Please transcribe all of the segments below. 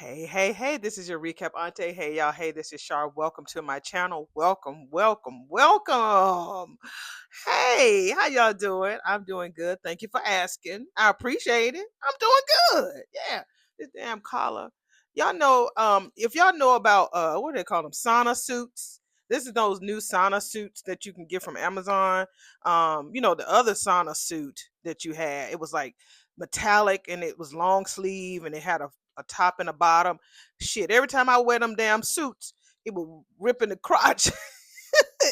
Hey, this is your recap auntie. Hey, y'all. Hey, this is Shar. Welcome to my channel. Welcome. Hey, how y'all doing? I'm doing good. Thank you for asking. I appreciate it. I'm doing good. Yeah. This damn collar. Y'all know, if y'all know about what do they call them? Sauna suits. This is those new sauna suits that you can get from Amazon. The other sauna suit that you had, it was like metallic and it was long sleeve and it had a top and a bottom. Shit, every time I wear them damn suits, it would rip in the crotch.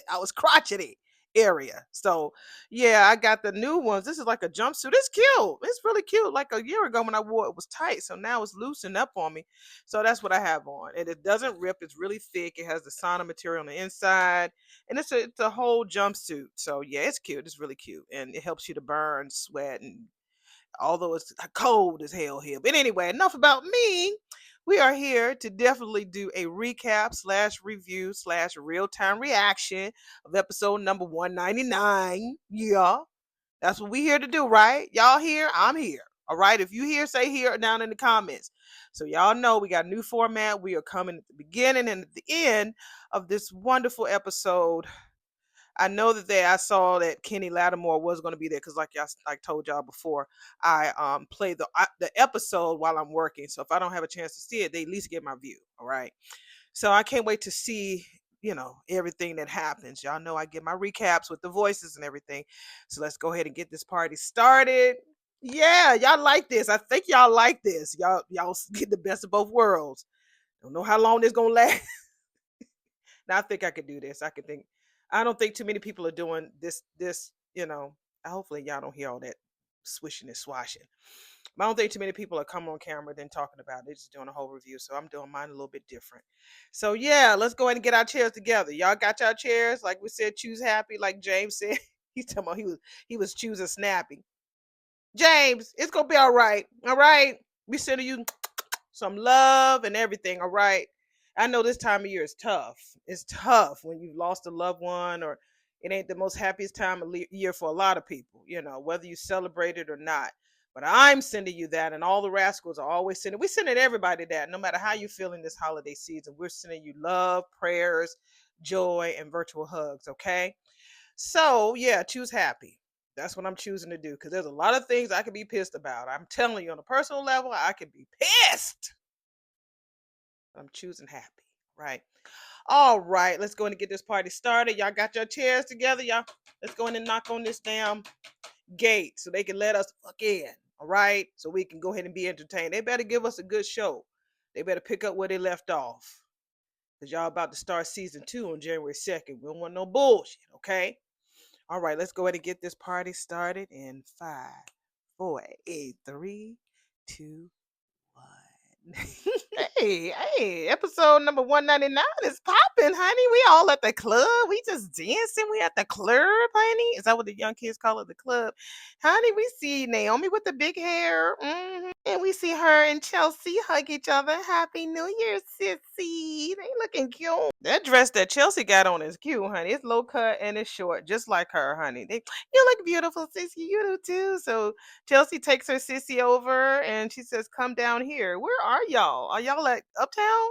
I was crotchety area. So yeah, I got the new ones. This is like a jumpsuit. It's cute. It's really cute. Like a year ago when I wore it, it was tight. So now it's loosened up on me. So that's what I have on. And it doesn't rip. It's really thick. It has the sauna material on the inside. And it's a whole jumpsuit. So yeah, it's cute. It's really cute. And it helps you to burn, sweat, and although it's cold as hell here. But anyway, enough about me. We are here to definitely do a recap slash review slash real time reaction of episode number 199. Yeah, that's what we here to do, right? Y'all here? I'm here. All right. If you here, say here down in the comments. So y'all know we got a new format. We are coming at the beginning and at the end of this wonderful episode. I know that I saw that Kenny Lattimore was going to be there because, like I told y'all before, I play the episode while I'm working. So if I don't have a chance to see it, they at least get my view. All right. So I can't wait to see everything that happens. Y'all know I get my recaps with the voices and everything. So let's go ahead and get this party started. Yeah, y'all like this. I think y'all like this. Y'all get the best of both worlds. Don't know how long this gonna last. Now I think I could do this. I don't think too many people are doing this. Hopefully y'all don't hear all that swishing and swashing. But I don't think too many people are coming on camera then talking about it. They're just doing a whole review. So I'm doing mine a little bit different. So yeah, let's go ahead and get our chairs together. Y'all got your chairs? Like we said, choose happy, like James said. He's talking about he was choosing snappy. James, it's gonna be all right. All right. We sending you some love and everything. All right. I know this time of year is tough. It's tough when you've lost a loved one, or it ain't the most happiest time of year for a lot of people, whether you celebrate it or not. But I'm sending you that, and all the rascals are always sending. We sending everybody that, no matter how you feel in this holiday season. We're sending you love, prayers, joy, and virtual hugs. Okay. So yeah, choose happy. That's what I'm choosing to do because there's a lot of things I could be pissed about. I'm telling you, on a personal level, I could be pissed. I'm choosing happy, right? All right, let's go in and get this party started. Y'all got your chairs together, y'all. Let's go in and knock on this damn gate so they can let us fuck in. All right, so we can go ahead and be entertained. They better give us a good show. They better pick up where they left off because y'all about to start season 2 on January 2nd. We don't want no bullshit, okay? All right, let's go ahead and get this party started in 5, 4, 8, 3, 2, 1. Hey, episode number 199 is popping, honey. We all at the club. We just dancing. We at the club, honey. Is that what the young kids call it, the club? Honey, we see Naomi with the big hair. And we see her and Chelsea hug each other. Happy New Year, sissy. They looking cute. That dress that Chelsea got on is cute, honey. It's low cut and it's short, just like her, honey. You look beautiful, sissy. You do too. So Chelsea takes her sissy over and she says, "Come down here." Where are y'all? Are y'all at Uptown?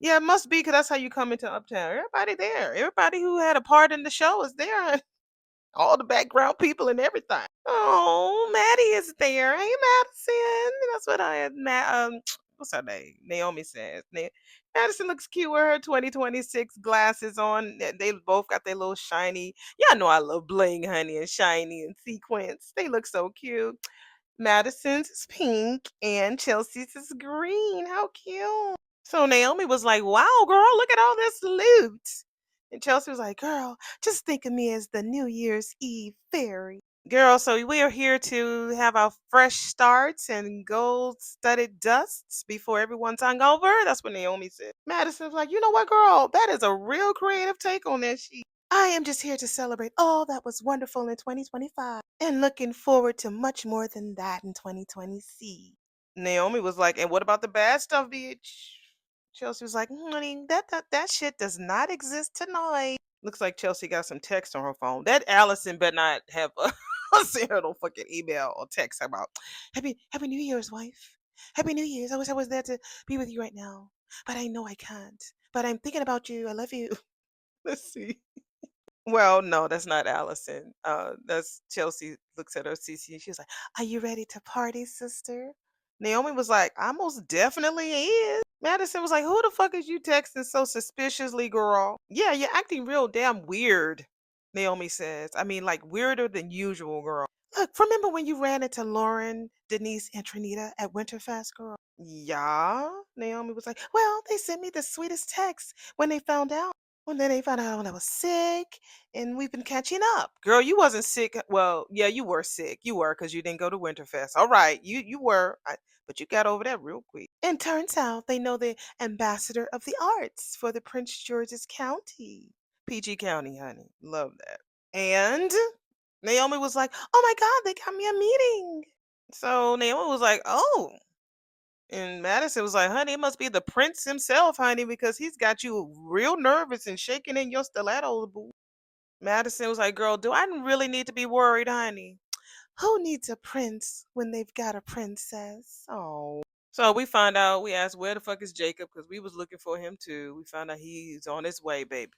Yeah, it must be because that's how you come into Uptown. Everybody there. Everybody who had a part in the show is there. All the background people and everything. Oh, Maddie is there. Hey, Madison. That's what I had. What's her name? Naomi says. Madison looks cute with her 2026 glasses on. They both got their little shiny. Y'all know I love bling, honey, and shiny and sequins. They look so cute. Madison's is pink and Chelsea's is green. How cute. So Naomi was like, "Wow, girl, look at all this loot." And Chelsea was like, "Girl, just think of me as the New Year's Eve fairy." Girl, so we are here to have our fresh starts and gold studded dusts before everyone's hungover. That's what Naomi said. Madison's like, "You know what, girl? That is a real creative take on that sheet. I am just here to celebrate all that was wonderful in 2025 and looking forward to much more than that in 2026." Naomi was like, "And what about the bad stuff, bitch?" Chelsea was like, "Honey, that shit does not exist tonight." Looks like Chelsea got some text on her phone. That Allison better not have sent her no fucking email or text about Happy New Year's, wife. Happy New Year's. I wish I was there to be with you right now, but I know I can't. But I'm thinking about you. I love you. Let's see. Well, no, that's not Allison. That's Chelsea looks at her CC and she's like, "Are you ready to party, sister?" Naomi was like, "I most definitely is." Madison was like, "Who the fuck is you texting so suspiciously, girl?" "Yeah, you're acting real damn weird," Naomi says. "I mean, like weirder than usual, girl." "Look, remember when you ran into Lauren, Denise, and Trinita at Winterfest, girl?" "Yeah." Naomi was like, "Well, they sent me the sweetest text when they found out. Well, then they found out I was sick, and we've been catching up." "Girl, you wasn't sick. Well, yeah, you were sick. You were because you didn't go to Winterfest. All right, you were, but you got over that real quick." "And turns out they know the ambassador of the arts for the Prince George's County, PG County, honey. Love that." And Naomi was like, "Oh my God, they got me a meeting." So Naomi was like, "Oh." And Madison was like, "Honey, it must be the prince himself, honey, because he's got you real nervous and shaking in your stilettos, boo." Madison was like, "Girl, do I really need to be worried, honey?" "Who needs a prince when they've got a princess?" Oh. So we find out, we asked, where the fuck is Jacob? Because we was looking for him too. We found out he's on his way, baby.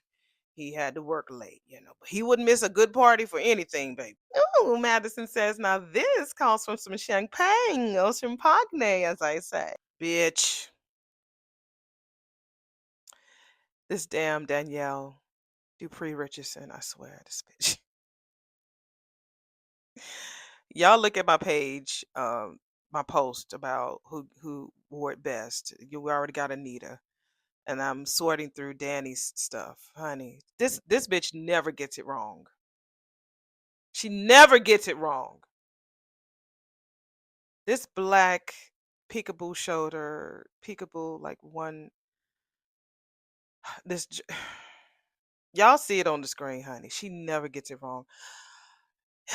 He had to work late, but he wouldn't miss a good party for anything, baby. Oh, Madison says, now this calls for some champagne or champagne, as I say. Bitch. This damn Danielle Dupree Richardson, I swear, this bitch. Y'all look at my page, my post about who wore it best. We already got Anita, and I'm sorting through Danny's stuff, honey. This bitch never gets it wrong. She never gets it wrong. This black peekaboo shoulder, peekaboo like one. This y'all see it on the screen, honey. She never gets it wrong.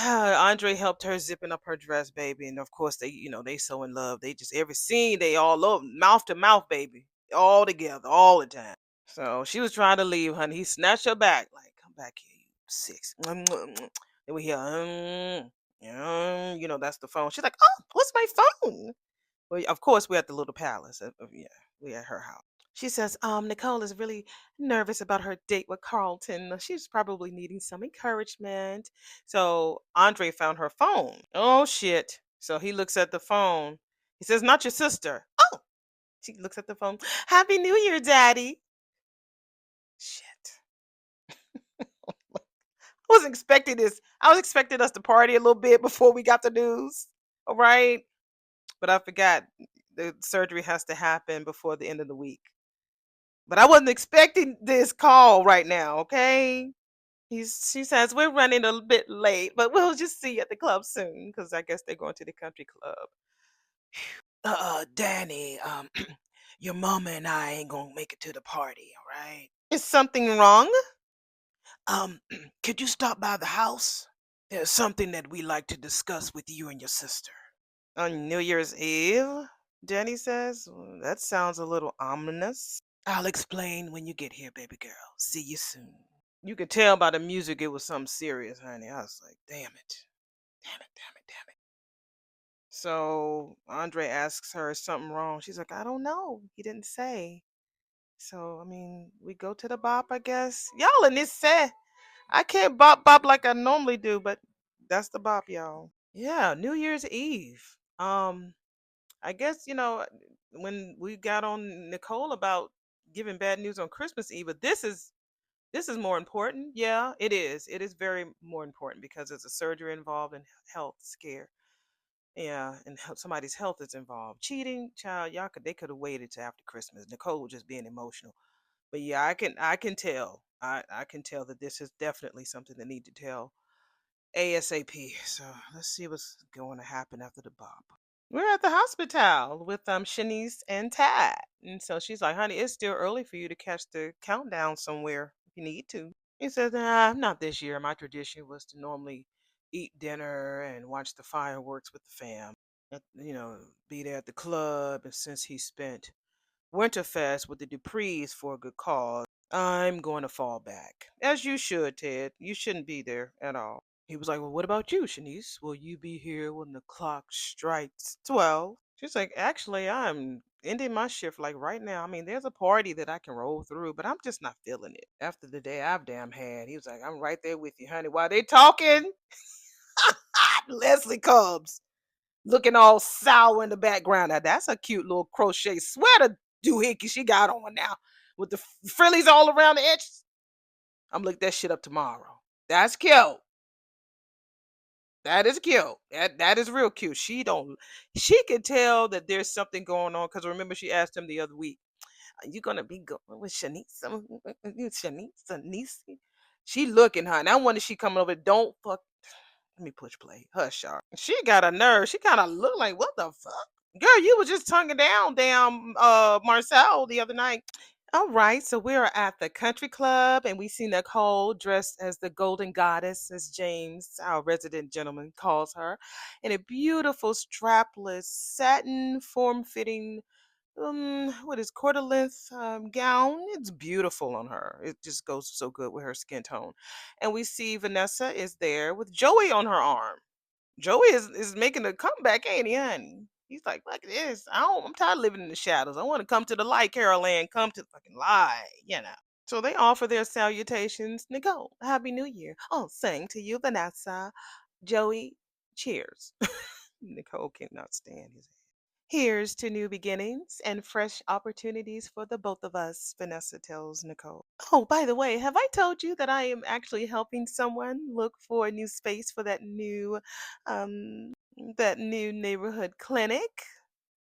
Andre helped her zipping up her dress, baby, and of course they so in love. They just every scene they all love mouth to mouth, baby, all together, all the time. So she was trying to leave, honey. He snatched her back, like, "Come back here, you six." Then we hear, that's the phone. She's like, "Oh, what's my phone?" Well, of course, we're at the little palace. Yeah, we're at her house. She says, Nicole is really nervous about her date with Carlton. She's probably needing some encouragement. So Andre found her phone. Oh, shit. So he looks at the phone. He says, "Not your sister." Oh, she looks at the phone. "Happy New Year, Daddy." Shit. I wasn't expecting this. I was expecting us to party a little bit before we got the news. All right. But I forgot the surgery has to happen before the end of the week. But I wasn't expecting this call right now, okay? She says, "We're running a bit late, but we'll just see you at the club soon," because I guess they're going to the country club. Danny, your mama and I ain't gonna make it to the party, all right? Is something wrong? Could you stop by the house? There's something that we like to discuss with you and your sister. On New Year's Eve? Danny says. That sounds a little ominous. "I'll explain when you get here, baby girl. See you soon." You could tell by the music it was something serious, honey. I was like, damn it. Damn it, damn it, damn it. So Andre asks her, "Is something wrong?" She's like, "I don't know. He didn't say." So, I mean, we go to the bop, I guess. Y'all in this set. I can't bop like I normally do, but that's the bop, y'all. Yeah, New Year's Eve. I guess, when we got on Nicole about giving bad news on Christmas Eve, but this is more important. Yeah, it is. It is very more important because there's a surgery involved and health scare. Yeah, and somebody's health is involved. Cheating, child, they could have waited till after Christmas. Nicole was just being emotional. But yeah, I can tell. I can tell that this is definitely something that need to tell ASAP. So let's see what's going to happen after the bop. We're at the hospital with Shanice and Tad. And so she's like, "Honey, it's still early for you to catch the countdown somewhere if you need to." He says, "Nah, not this year. My tradition was to normally eat dinner and watch the fireworks with the fam. Be there at the club. And since he spent Winterfest with the Duprees for a good cause, I'm going to fall back. As you should, Ted. You shouldn't be there at all." He was like, "Well, what about you, Shanice? Will you be here when the clock strikes 12?" She's like, actually, I'm ending my shift like right now. I mean, there's a party that I can roll through, but I'm just not feeling it after the day I've damn had. He was like, I'm right there with you, honey. While they talking, Leslie comes looking all sour in the background. Now, that's a cute little crochet sweater doohickey she got on now with the frillies all around the edges. I'm looking that shit up tomorrow. That's cute. That is cute. That is real cute. She can tell that there's something going on because remember she asked him the other week, "Are you gonna be going with Shanice? Shanice, niece?" She looking, huh? Now when is she coming over? Don't fuck. Let me push play. Hush, y'all. She got a nerve. She kind of look like what the fuck, girl? You was just tonguing down, damn, Marcel the other night. All right, so we are at the country club and we see Nicole dressed as the golden goddess, as James, our resident gentleman, calls her, in a beautiful strapless satin form-fitting what is quarter length gown. It's beautiful on her. It just goes so good with her skin tone. And we see Vanessa is there with Joey on her arm. Joey is making a comeback, ain't he, honey? He's like, fuck this. I'm tired of living in the shadows. I want to come to the light, Carol Ann. Come to the fucking light. So they offer their salutations. Nicole, Happy New Year. Oh, same to you, Vanessa. Joey, cheers. Nicole cannot stand his. Here's to new beginnings and fresh opportunities for the both of us, Vanessa tells Nicole. Oh, by the way, have I told you that I am actually helping someone look for a new space for um that new neighborhood clinic?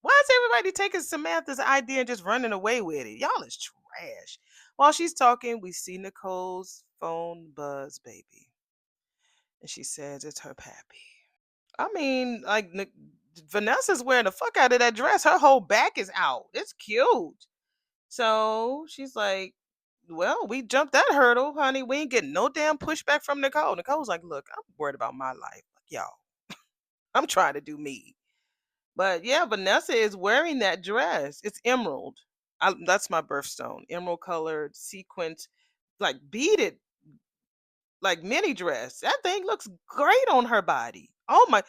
Why is everybody taking Samantha's idea and just running away with it? Y'all is trash. While she's talking, we see Nicole's phone buzz, baby. And she says it's her pappy. I mean, like Vanessa's wearing the fuck out of that dress. Her whole back is out. It's cute. So she's like, well, we jumped that hurdle, honey. We ain't getting no damn pushback from Nicole. Nicole's like, look, I'm worried about my life. Like, y'all, I'm trying to do me. But yeah, Vanessa is wearing that dress. It's emerald. That's my birthstone. Emerald colored, sequins, like beaded, like mini dress. That thing looks great on her body. Oh my,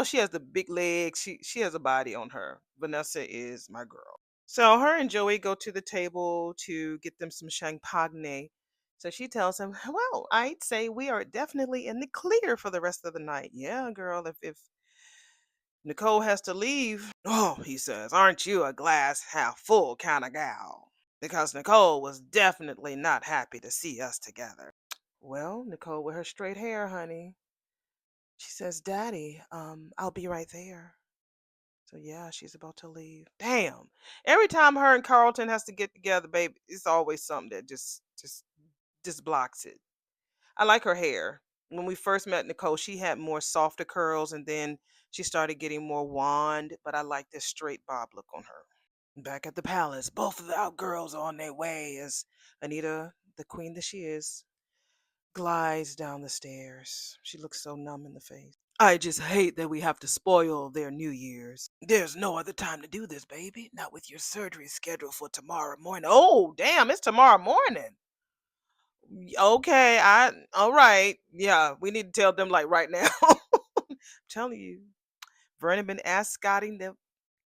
she has the big legs. She has a body on her. Vanessa is my girl. So her and Joey go to the table to get them some champagne. So she tells him, "Well, I'd say we are definitely in the clear for the rest of the night." Yeah, girl. If Nicole has to leave, oh, he says, "Aren't you a glass half full kind of gal?" Because Nicole was definitely not happy to see us together. Well, Nicole with her straight hair, honey. She says, "Daddy, I'll be right there." So yeah, she's about to leave. Damn. Every time her and Carlton has to get together, baby, it's always something that just blocks it. I like her hair. When we first met Nicole, she had more softer curls and then she started getting more wand, but I like this straight bob look on her. Back at the palace, both of our girls are on their way as Anita, the queen that she is, glides down the stairs. She looks so numb in the face. I just hate that we have to spoil their New Year's. There's no other time to do this, baby. Not with your surgery scheduled for tomorrow morning. Oh, damn, it's tomorrow morning. Okay, all right. Yeah, we need to tell them like right now. I'm telling you, Vernon been ascotting them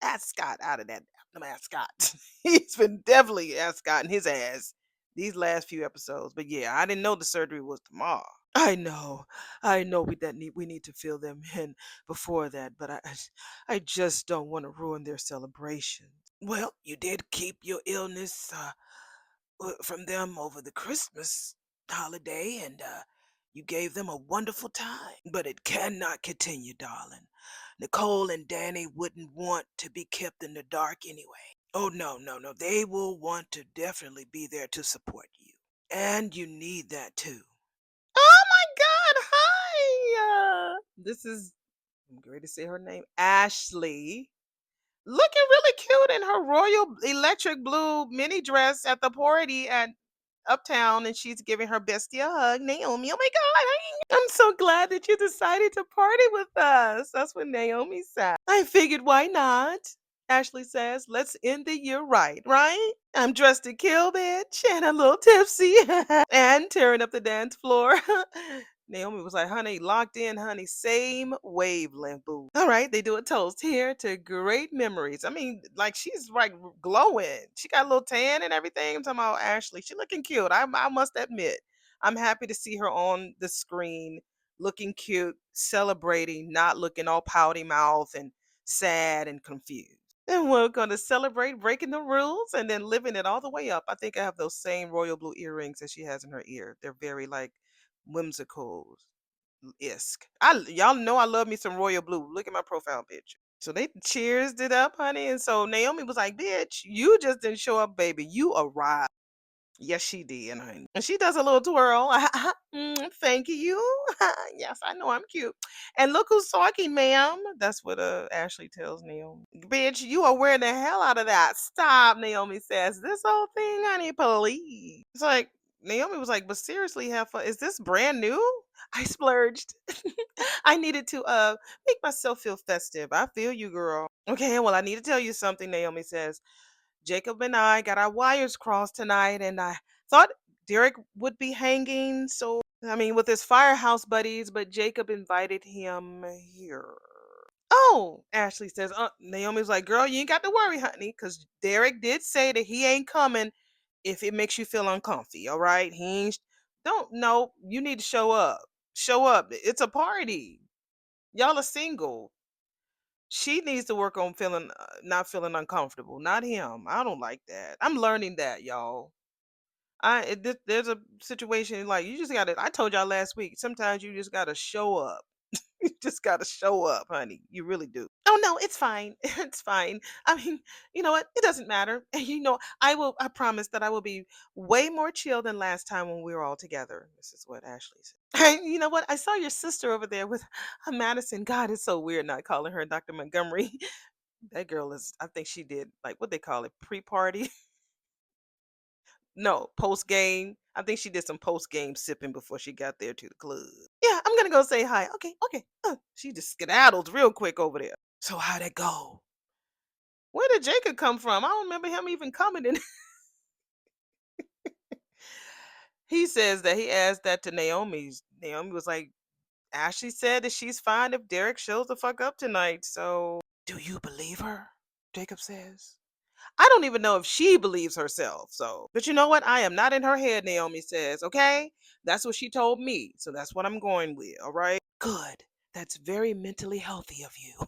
ascot out of that the mascot. He's been definitely ascotting his ass these last few episodes. But yeah, I didn't know the surgery was tomorrow. I know we need to fill them in before that, but I just don't want to ruin their celebration. Well, you did keep your illness from them over the Christmas holiday, and you gave them a wonderful time. But it cannot continue, darling. Nicole and Danny wouldn't want to be kept in the dark anyway. Oh, no, no, no. They will want to definitely be there to support you. And you need that too. Oh my God. Hi. This is, I'm going to say her name, Ashley. Looking really cute in her royal electric blue mini dress at the party at Uptown, and she's giving her bestie a hug. Naomi, oh my God, I'm so glad that you decided to party with us. That's what Naomi said. I figured, why not? Ashley says, let's end the year right, right? I'm dressed to kill, bitch, and a little tipsy, and tearing up the dance floor. Naomi was like, honey, locked in, honey, same wavelength, boo. All right, they do a toast here to great memories. I mean, like she's like glowing. She got a little tan and everything. I'm talking about Ashley. She looking cute. I must admit. I'm happy to see her on the screen looking cute, celebrating, not looking all pouty mouth and sad and confused. And we're going to celebrate breaking the rules and then living it all the way up. I think I have those same royal blue earrings that she has in her ear. They're very like whimsical isk. Y'all know I love me some royal blue. Look at my profile picture. So they cheersed it up, honey. And so Naomi was like, bitch, you just didn't show up, baby. You arrived. Yes, she did, honey. And she does a little twirl. Thank you. Yes, I know I'm cute. And look who's talking, ma'am. That's what Ashley tells Naomi. Bitch, you are wearing the hell out of that. Stop, Naomi says. This whole thing, honey, please. It's like Naomi was like, but seriously, have fun. Is this brand new? I splurged. I needed to make myself feel festive. I feel you, girl. Okay, well, I need to tell you something, Naomi says. Jacob and I got our wires crossed tonight, and I thought Derek would be hanging. So, I mean, with his firehouse buddies, but Jacob invited him here. Oh, Ashley says, Naomi's like, girl, you ain't got to worry, honey, because Derek did say that he ain't coming if it makes you feel uncomfy. All right. He ain't, don't, no, you need to show up. Show up. It's a party. Y'all are single. She needs to work on feeling not feeling uncomfortable, not him. I don't like that. I'm learning that, y'all. There's a situation like you just gotta. I told y'all last week. Sometimes you just gotta show up. You just gotta show up, honey. You really do. Oh no, it's fine. It's fine. I mean, you know what? It doesn't matter. And you know, I will. I promise that I will be way more chill than last time when we were all together. This is what Ashley said. You know what? I saw your sister over there with Madison. God, it's so weird not calling her Dr. Montgomery. That girl is. I think she did like what they call it, pre-party. No, post game. I think she did some post game sipping before she got there to the club. Yeah, I'm gonna go say hi. Okay, okay. She just skedaddled real quick over there. So how'd it go? Where did Jacob come from? I don't remember him even coming in. He says that he asked that to Naomi's. Naomi was like, Ashley said that she's fine if Derek shows the fuck up tonight. So do you believe her? Jacob says. I don't even know if she believes herself. So, but you know what? I am not in her head, Naomi says. Okay. That's what she told me. So that's what I'm going with. All right. Good. That's very mentally healthy of you.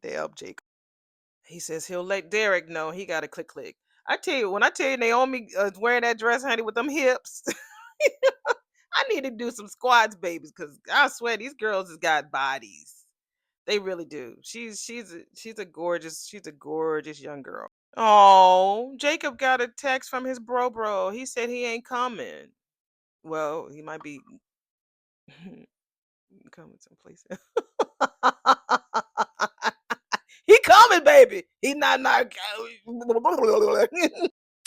Damn, Jacob. He says he'll let Derek know he got to click click. I tell you, when I tell you Naomi wearing that dress, honey, with them hips, I need to do some squats, babies, because I swear these girls has got bodies. They really do. She's a gorgeous young girl. Oh, Jacob got a text from his bro. He said he ain't coming. Well, he might be coming someplace. He coming, baby. He not.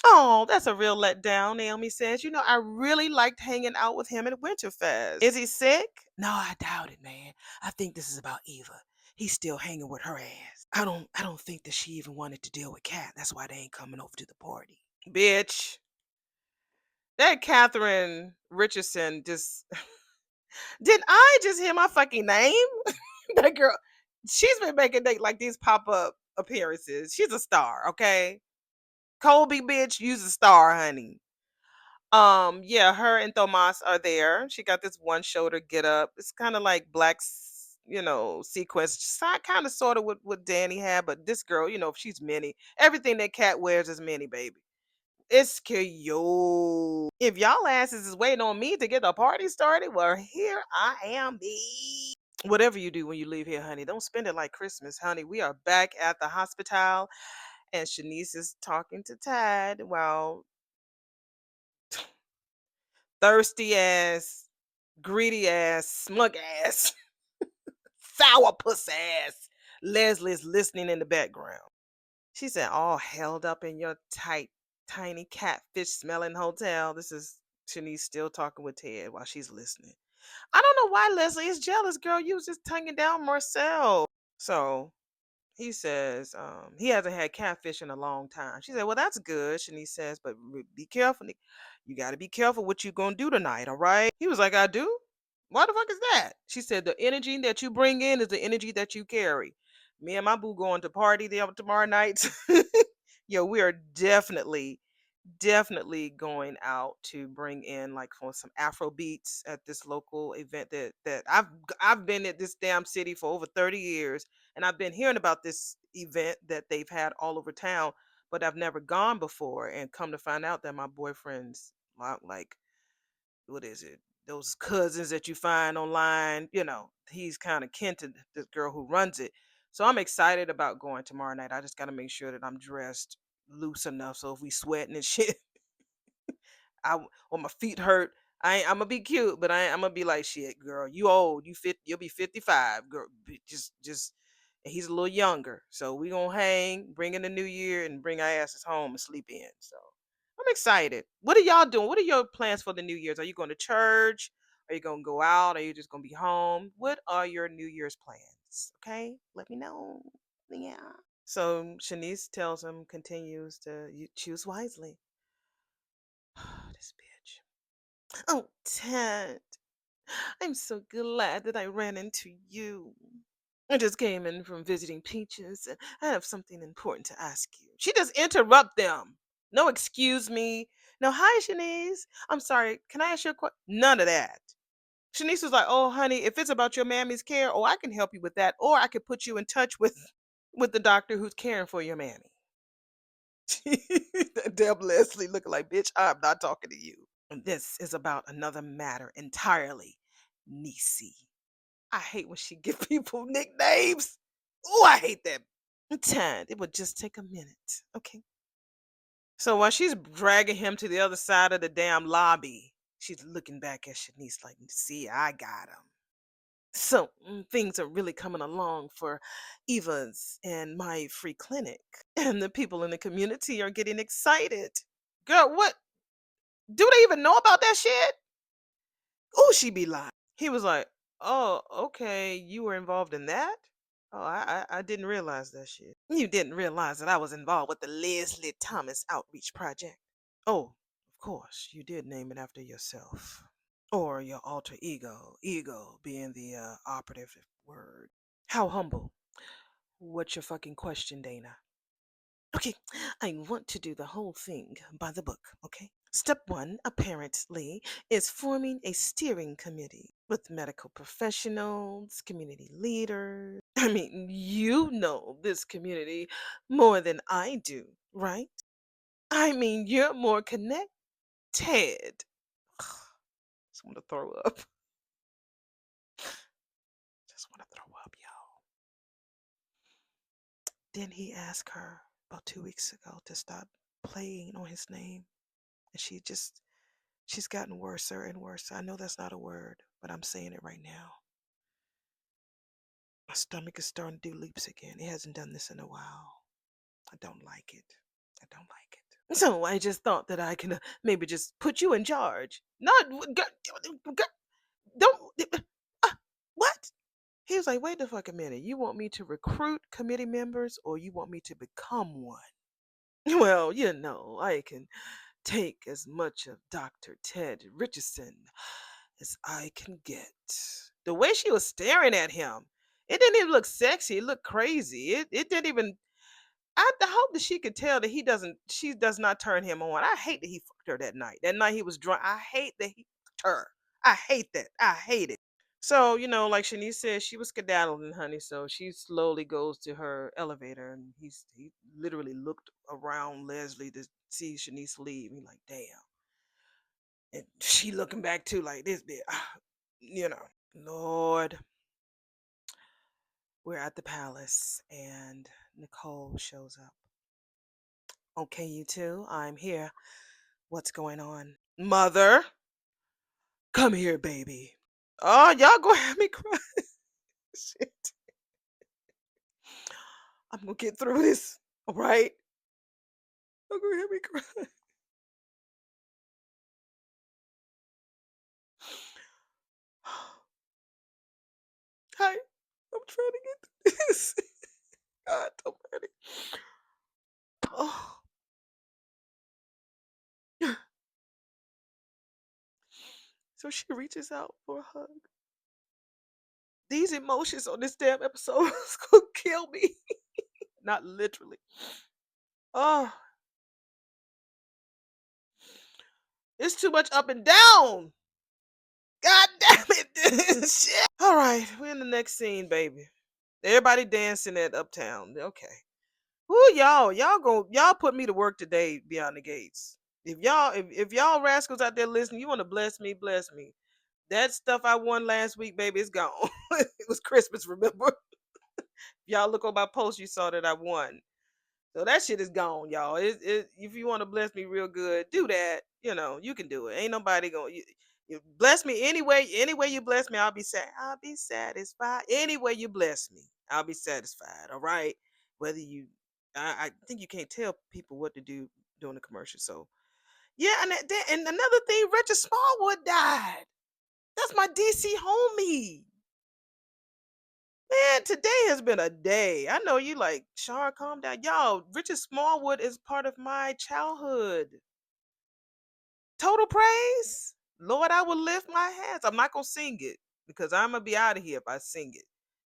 Oh, that's a real letdown, Naomi says. You know, I really liked hanging out with him at Winterfest. Is he sick? No, I doubt it, man. I think this is about Eva. He's still hanging with her ass. I don't think that she even wanted to deal with Kat. That's why they ain't coming over to the party. Bitch. That Catherine Richardson just did I just hear my fucking name? That girl, she's been making like these pop-up appearances. She's a star, okay? Colby bitch, you's a star, honey. Yeah, her and Thomas are there. She got this one shoulder get up. It's kind of like sequence, kind of sort of what Danny had, but this girl, she's mini. Everything that Cat wears is mini, baby. It's cute. If y'all asses is waiting on me to get the party started, well, here I am, B. Whatever you do when you leave here, honey, don't spend it like Christmas, honey. We are back at the hospital, and Shanice is talking to Tad while thirsty ass, greedy ass, smug ass, sour puss ass Leslie's listening in the background. She said, all held up in your tight, tiny catfish smelling hotel. This is Shanice still talking with Ted while she's listening. I don't know why Leslie is jealous, girl. You was just tonguing down Marcel. So he says he hasn't had catfish in a long time. She said, well, that's good. Shanice says, but be careful. You got to be careful what you going to do tonight, all right? He was like, I do? Why the fuck is that? She said the energy that you bring in is the energy that you carry. Me and my boo going to party there tomorrow night. Yo, we are definitely going out to bring in like for some Afro beats at this local event that I've been at this damn city for over 30 years, and I've been hearing about this event that they've had all over town, but I've never gone before, and come to find out that my boyfriend's like, what is it? Those cousins that you find online, he's kind of kin to this girl who runs it. So I'm excited about going tomorrow night. I just got to make sure that I'm dressed loose enough so if we sweating and shit, or my feet hurt, I'm gonna be cute, but I'm gonna be like, shit, girl, you old, you'll be 55, girl, just. And he's a little younger, so we gonna hang, bring in the new year, and bring our asses home and sleep in. So I'm excited. What are y'all doing? What are your plans for the New Year's? Are you going to church? Are you gonna go out? Are you just gonna be home? What are your New Year's plans? Okay, let me know. Yeah. So Shanice tells him, continues to choose wisely. This bitch. Oh, Ted, I'm so glad that I ran into you. I just came in from visiting Peaches, and I have something important to ask you. She just interrupt them. No, excuse me. No, hi, Shanice. I'm sorry. Can I ask you a question? None of that. Shanice was like, "Oh, honey, if it's about your mammy's care, I can help you with that, or I could put you in touch with the doctor who's caring for your mammy." Deb Leslie looking like, bitch, I'm not talking to you. And this is about another matter entirely, Niecy. I hate when she give people nicknames. Oh, I hate that. Tad, it would just take a minute. Okay. So while she's dragging him to the other side of the damn lobby, she's looking back at Shanice like, see, I got him. So things are really coming along for Eva's and my free clinic. And the people in the community are getting excited. Girl, what? Do they even know about that shit? Oh, she be lying. He was like, "Oh, okay, you were involved in that? Oh, I didn't realize that shit. You didn't realize that I was involved with the Leslie Thomas Outreach Project. Oh, of course, you did name it after yourself. Or your alter ego being the operative word. How humble. What's your fucking question, Dana? Okay, I want to do the whole thing by the book, okay? Step one, apparently, is forming a steering committee with medical professionals, community leaders. I mean, you know this community more than I do, right? I mean, you're more connected. Just want to throw up. Just want to throw up, y'all. Didn't he ask her about 2 weeks ago to stop playing on his name? And she's gotten worser and worse. I know that's not a word, but I'm saying it right now. My stomach is starting to do leaps again. It hasn't done this in a while. I don't like it. I don't like it. So I just thought that I can maybe just put you in charge. Not, don't, what? He was like, wait the fuck a minute. You want me to recruit committee members or you want me to become one? Well, I can take as much of Dr. Ted Richardson as I can get. The way she was staring at him, it didn't even look sexy. It looked crazy. It didn't even. I hope that she could tell that she does not turn him on. I hate that he fucked her that night. That night he was drunk. I hate that he fucked her. I hate that. I hate it. So, like Shanice said, she was skedaddling, honey. So she slowly goes to her elevator, and he literally looked around Leslie to see Shanice leave. He's like, damn. And she looking back too, like this bit, you know. Lord, we're at the palace, and Nicole shows up. Okay, you two, I'm here. What's going on? Mother, come here, baby. Oh, y'all gonna have me cry. Shit. I'm gonna get through this. All right? Y'all gonna have me cry. Hi. I'm trying to get through this. God almighty. Oh. So she reaches out for a hug. These emotions on this damn episode is gonna kill me. Not literally. Oh, it's too much up and down. God damn it. Shit. All right, we're in the next scene, baby. Everybody dancing at Uptown. Okay. Who y'all put me to work today beyond the gates. If y'all rascals out there listening, you want to bless me. That stuff I won last week, baby, it's gone. It was Christmas, remember? Y'all look on my post, you saw that I won. So that shit is gone, y'all. If you want to bless me real good, do that. You can do it. Ain't nobody going you bless me any way you bless me, I'll be satisfied. Any way you bless me, I'll be satisfied. All right. Whether you I think you can't tell people what to do during the commercial. So yeah, and another thing, Richard Smallwood died. That's my DC homie. Man, today has been a day. I know you like, Shar, calm down. Y'all, Richard Smallwood is part of my childhood. Total praise. Lord, I will lift my hands. I'm not going to sing it because I'm going to be out of here if I sing it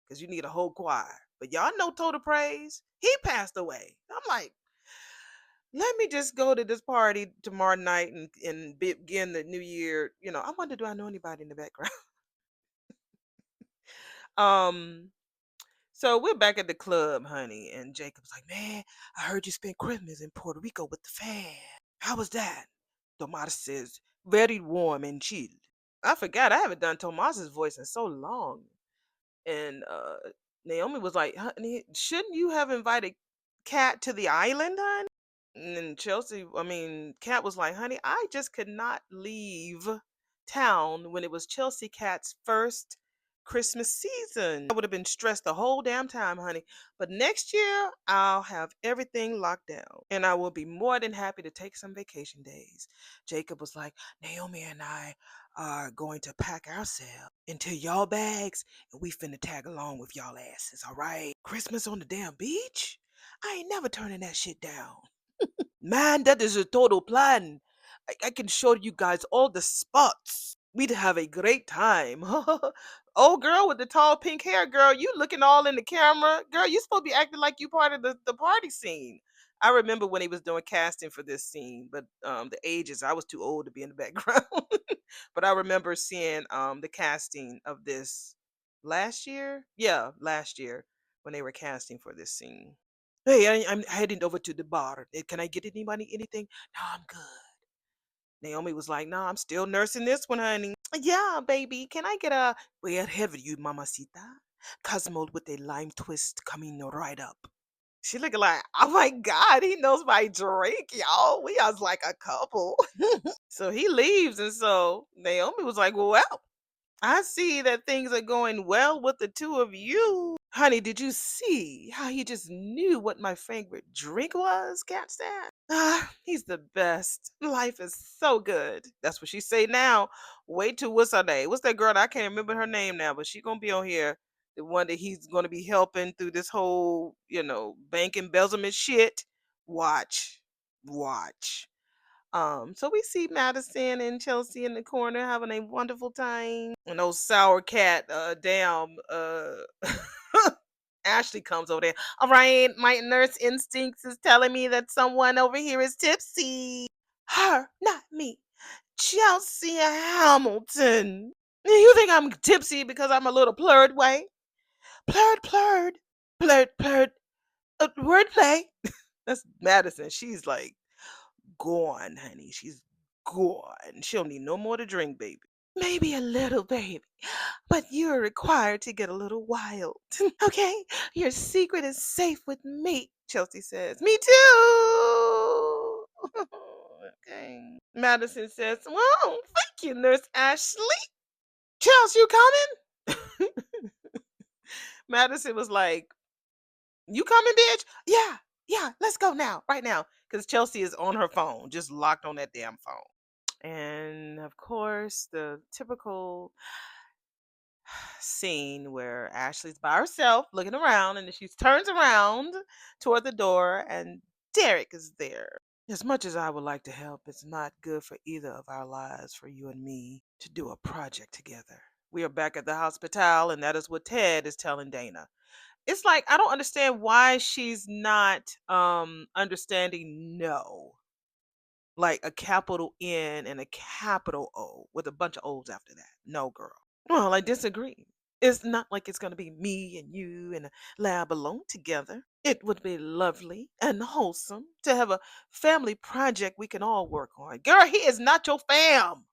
because you need a whole choir. But y'all know Total Praise. He passed away. I'm like, let me just go to this party tomorrow night and begin the new year. I wonder, do I know anybody in the background? um, So we're back at the club, honey, and Jacob's like, "Man, I heard you spent Christmas in Puerto Rico with the fam. How was that?" Tomas says, "Very warm and chilled." I forgot I haven't done Tomas's voice in so long. And Naomi was like, "Honey, shouldn't you have invited Kat to the island, honey?" And Kat was like, "Honey, I just could not leave town when it was Chelsea Cat's first Christmas season. I would have been stressed the whole damn time, honey. But next year, I'll have everything locked down and I will be more than happy to take some vacation days." Jacob was like, "Naomi and I are going to pack ourselves into y'all bags and we finna tag along with y'all asses, all right? Christmas on the damn beach? I ain't never turning that shit down. Man, that is a total plan. I can show you guys all the spots. We'd have a great time." Oh, girl with the tall pink hair, girl, you looking all in the camera. Girl, you supposed to be acting like you part of the party scene. I remember when he was doing casting for this scene, but the ages, I was too old to be in the background. But I remember seeing the casting of this last year. Yeah, last year when they were casting for this scene. "Hey, I'm heading over to the bar. Can I get anybody anything?" "No, I'm good." Naomi was like, "No, I'm still nursing this one, honey." "Yeah, baby. Can I get a where have you, mamacita? Cosmo with a lime twist coming right up." She looking like, oh my God, he knows my drink, y'all. We are like a couple. So he leaves, and so Naomi was like, "Well, I see that things are going well with the two of you." "Honey, did you see how he just knew what my favorite drink was?" Cat said. "Ah, he's the best. Life is so good." That's what she say now. Wait till what's her name? What's that girl? I can't remember her name now, but she gonna be on here. The one that he's gonna be helping through this whole, bank embezzlement shit. Watch. Watch. So we see Madison and Chelsea in the corner having a wonderful time. And old sour cat, Ashley comes over there. "All right, my nurse instincts is telling me that someone over here is tipsy." "Her, not me. Chelsea Hamilton." "You think I'm tipsy because I'm a little plurred way?" "Plurred, plurred, plurred, plurred. Wordplay." That's Madison. She's like gone, honey. She's gone. She don't need no more to drink, baby. "Maybe a little, baby, but you're required to get a little wild." "Okay, your secret is safe with me," Chelsea says. "Me too." Okay. Madison says, "Well, thank you, Nurse Ashley." "Chelsea, you coming?" Madison was like, "You coming, bitch?" "Yeah, yeah, let's go now, right now." Because Chelsea is on her phone, just locked on that damn phone. And of course, the typical scene where Ashley's by herself looking around and then she turns around toward the door and Derek is there. "As much as I would like to help, it's not good for either of our lives for you and me to do a project together. We are back at the hospital, and that is what Ted is telling Dana. It's like I don't understand why she's not understanding no. Like a capital N and a capital O with a bunch of O's after that. No, girl. Well, I disagree. It's not like it's going to be me and you in a lab alone together. It would be lovely and wholesome to have a family project we can all work on. Girl, he is not your fam.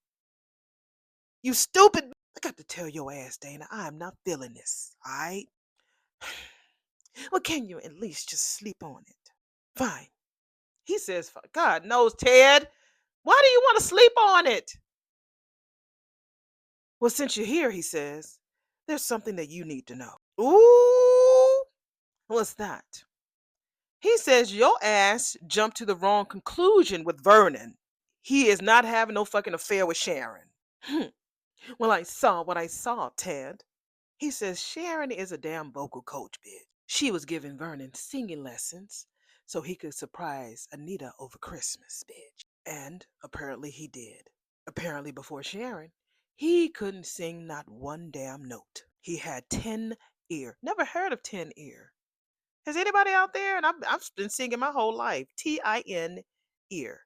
You stupid. I got to tell your ass, Dana, I am not feeling this. All right? Well, can you at least just sleep on it? Fine. He says, God knows, Ted. Why do you want to sleep on it? Well, since you're here, he says, there's something that you need to know. Ooh, what's that? He says your ass jumped to the wrong conclusion with Vernon. He is not having no fucking affair with Sharon. Well, I saw what I saw, Ted. He says Sharon is a damn vocal coach, bitch. She was giving Vernon singing lessons so he could surprise Anita over Christmas, bitch. And apparently he did. Apparently before Sharon, he couldn't sing not one damn note. He had 10 ear. Never heard of 10 ear. Has anybody out there? And I've been singing my whole life. TIN ear.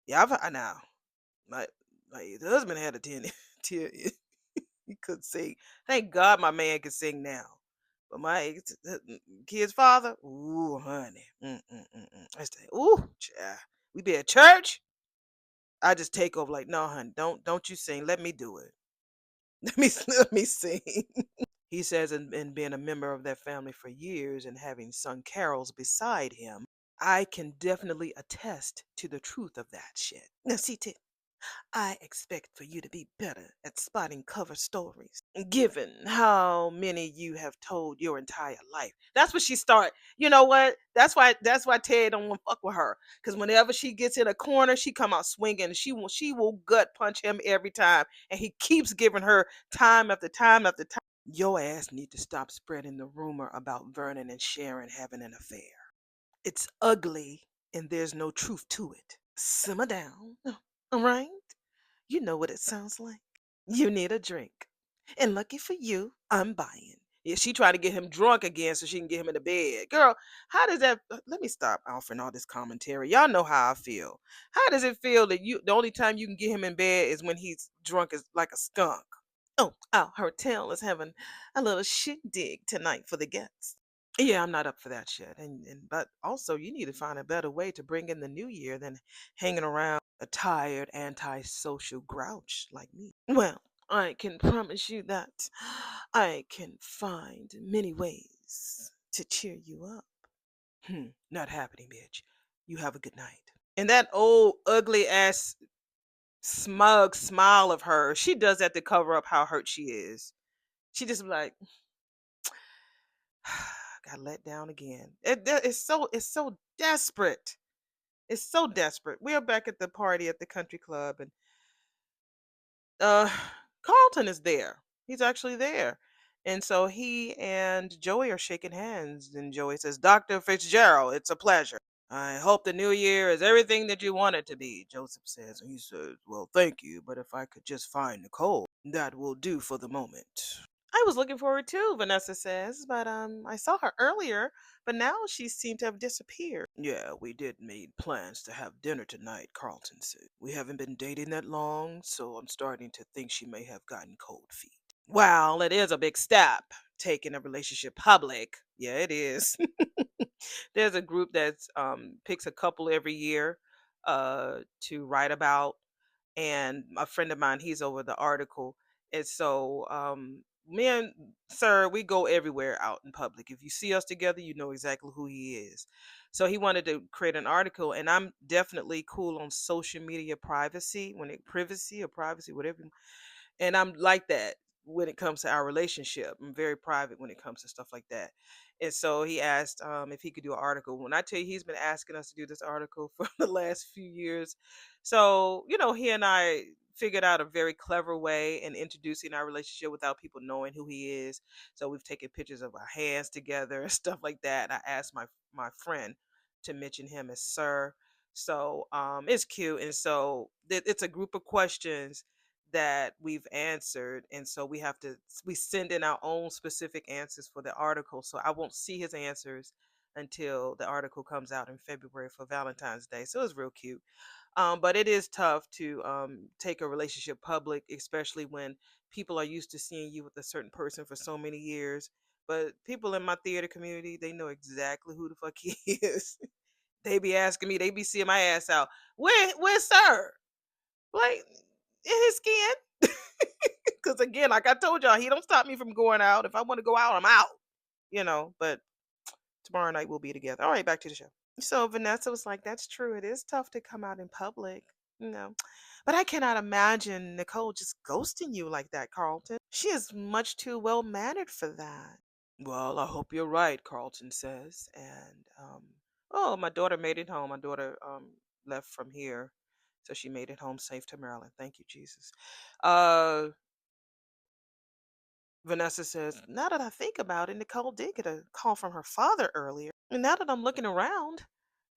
Yeah, I now. My husband had a 10 ear. He could sing. Thank God my man can sing now. But my kid's father, ooh, honey. I say, ooh, child. We be at church. I just take over like, no, honey, don't you sing. Let me do it. Let me sing. He says, in being a member of that family for years and having sung carols beside him, I can definitely attest to the truth of that shit. Now, see, Ted, I expect for you to be better at spotting cover stories, given how many you have told your entire life. That's what she start. You know what? That's why Ted don't want to fuck with her. Because whenever she gets in a corner, she come out swinging. She will gut punch him every time, and he keeps giving her time after time after time. Your ass need to stop spreading the rumor about Vernon and Sharon having an affair. It's ugly, and there's no truth to it. Simmer down. All right? You know what it sounds like. You need a drink. And lucky for you, I'm buying. Yeah, she tried to get him drunk again so she can get him in the bed. Girl, how does that let me stop offering all this commentary. Y'all know how I feel. How does it feel that the only time you can get him in bed is when he's drunk as like a skunk? Oh, our hotel is having a little shindig tonight for the guests. Yeah, I'm not up for that shit. And but also you need to find a better way to bring in the new year than hanging around a tired antisocial grouch like me. Well, I can promise you that I can find many ways to cheer you up. Not happening, bitch. You have a good night. And that old ugly ass smug smile of hers, she does that to cover up how hurt she is. She just be like, got let down again. It's so desperate. It's so desperate. We are back at the party at the country club, and uh Carlton is there. He's actually there. And so he and Joey are shaking hands, and Joey says, Dr. Fitzgerald, it's a pleasure. I hope the new year is everything that you want it to be, Joseph says. And he says, well, thank you, but if I could just find Nicole, that will do for the moment. I was looking forward to, Vanessa says, but I saw her earlier, but now she seemed to have disappeared. Yeah, we did made plans to have dinner tonight, Carlton said. We haven't been dating that long, so I'm starting to think she may have gotten cold feet. Well, it is a big step, taking a relationship public. Yeah, it is. There's a group that's picks a couple every year to write about, and a friend of mine, he's over the article. And so me and sir, we go everywhere out in public. If you see us together, you know exactly who he is. So he wanted to create an article, and I'm definitely cool on social media privacy, when it privacy or privacy, whatever. And I'm like that when it comes to our relationship. I'm very private when it comes to stuff like that. And so he asked if he could do an article. When I tell you, he's been asking us to do this article for the last few years. So, he and I figured out a very clever way in introducing our relationship without people knowing who he is. So we've taken pictures of our hands together and stuff like that. I asked my friend to mention him as sir. So it's cute. And so it's a group of questions that we've answered, and so we send in our own specific answers for the article. So I won't see his answers until the article comes out in February for Valentine's Day. So it's real cute. But it is tough to take a relationship public, especially when people are used to seeing you with a certain person for so many years. But people in my theater community, they know exactly who the fuck he is. They be asking me, they be seeing my ass out. Where, sir? Like in his skin. Because again, like I told y'all, he don't stop me from going out. If I want to go out, I'm out. But tomorrow night we'll be together. All right, back to the show. So Vanessa was like, "That's true. It is tough to come out in public, you know. But I cannot imagine Nicole just ghosting you like that, Carlton. She is much too well mannered for that." Well, I hope you're right, Carlton says. And oh, my daughter made it home. My daughter left from here, so she made it home safe to Maryland. Thank you, Jesus. Uh, Vanessa says, now that I think about it, Nicole did get a call from her father earlier. And now that I'm looking around,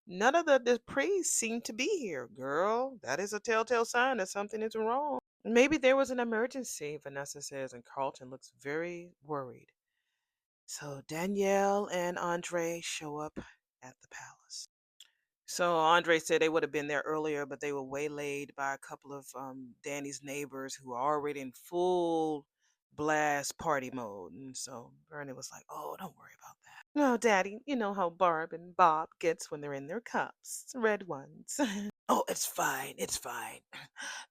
none of the priests seem to be here. Girl, that is a telltale sign that something is wrong. Maybe there was an emergency, Vanessa says, and Carlton looks very worried. So Danielle and Andre show up at the palace. So Andre said they would have been there earlier, but they were waylaid by a couple of Danny's neighbors who are already in full blast party mode. And so Bernie was like, "Oh, don't worry about that. No, Daddy, you know how Barb and Bob gets when they're in their cups, red ones." "Oh, it's fine. It's fine.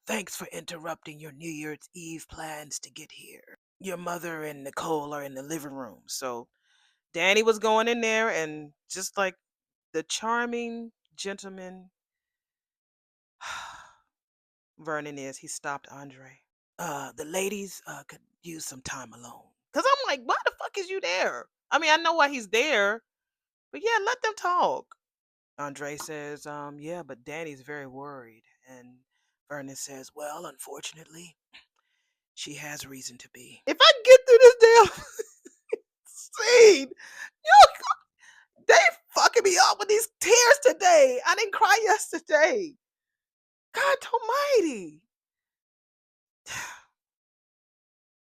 Thanks for interrupting your New Year's Eve plans to get here. Your mother and Nicole are in the living room." So Danny was going in there, and just like the charming gentleman Vernon is, he stopped Andre. The ladies could use some time alone. Cause I'm like, why the fuck is you there? I mean, I know why he's there, but yeah, let them talk. Andre says, yeah, but Danny's very worried. And Vernon says, well, unfortunately, she has reason to be. If I get through this damn scene, they fucking me up with these tears today. I didn't cry yesterday. God almighty.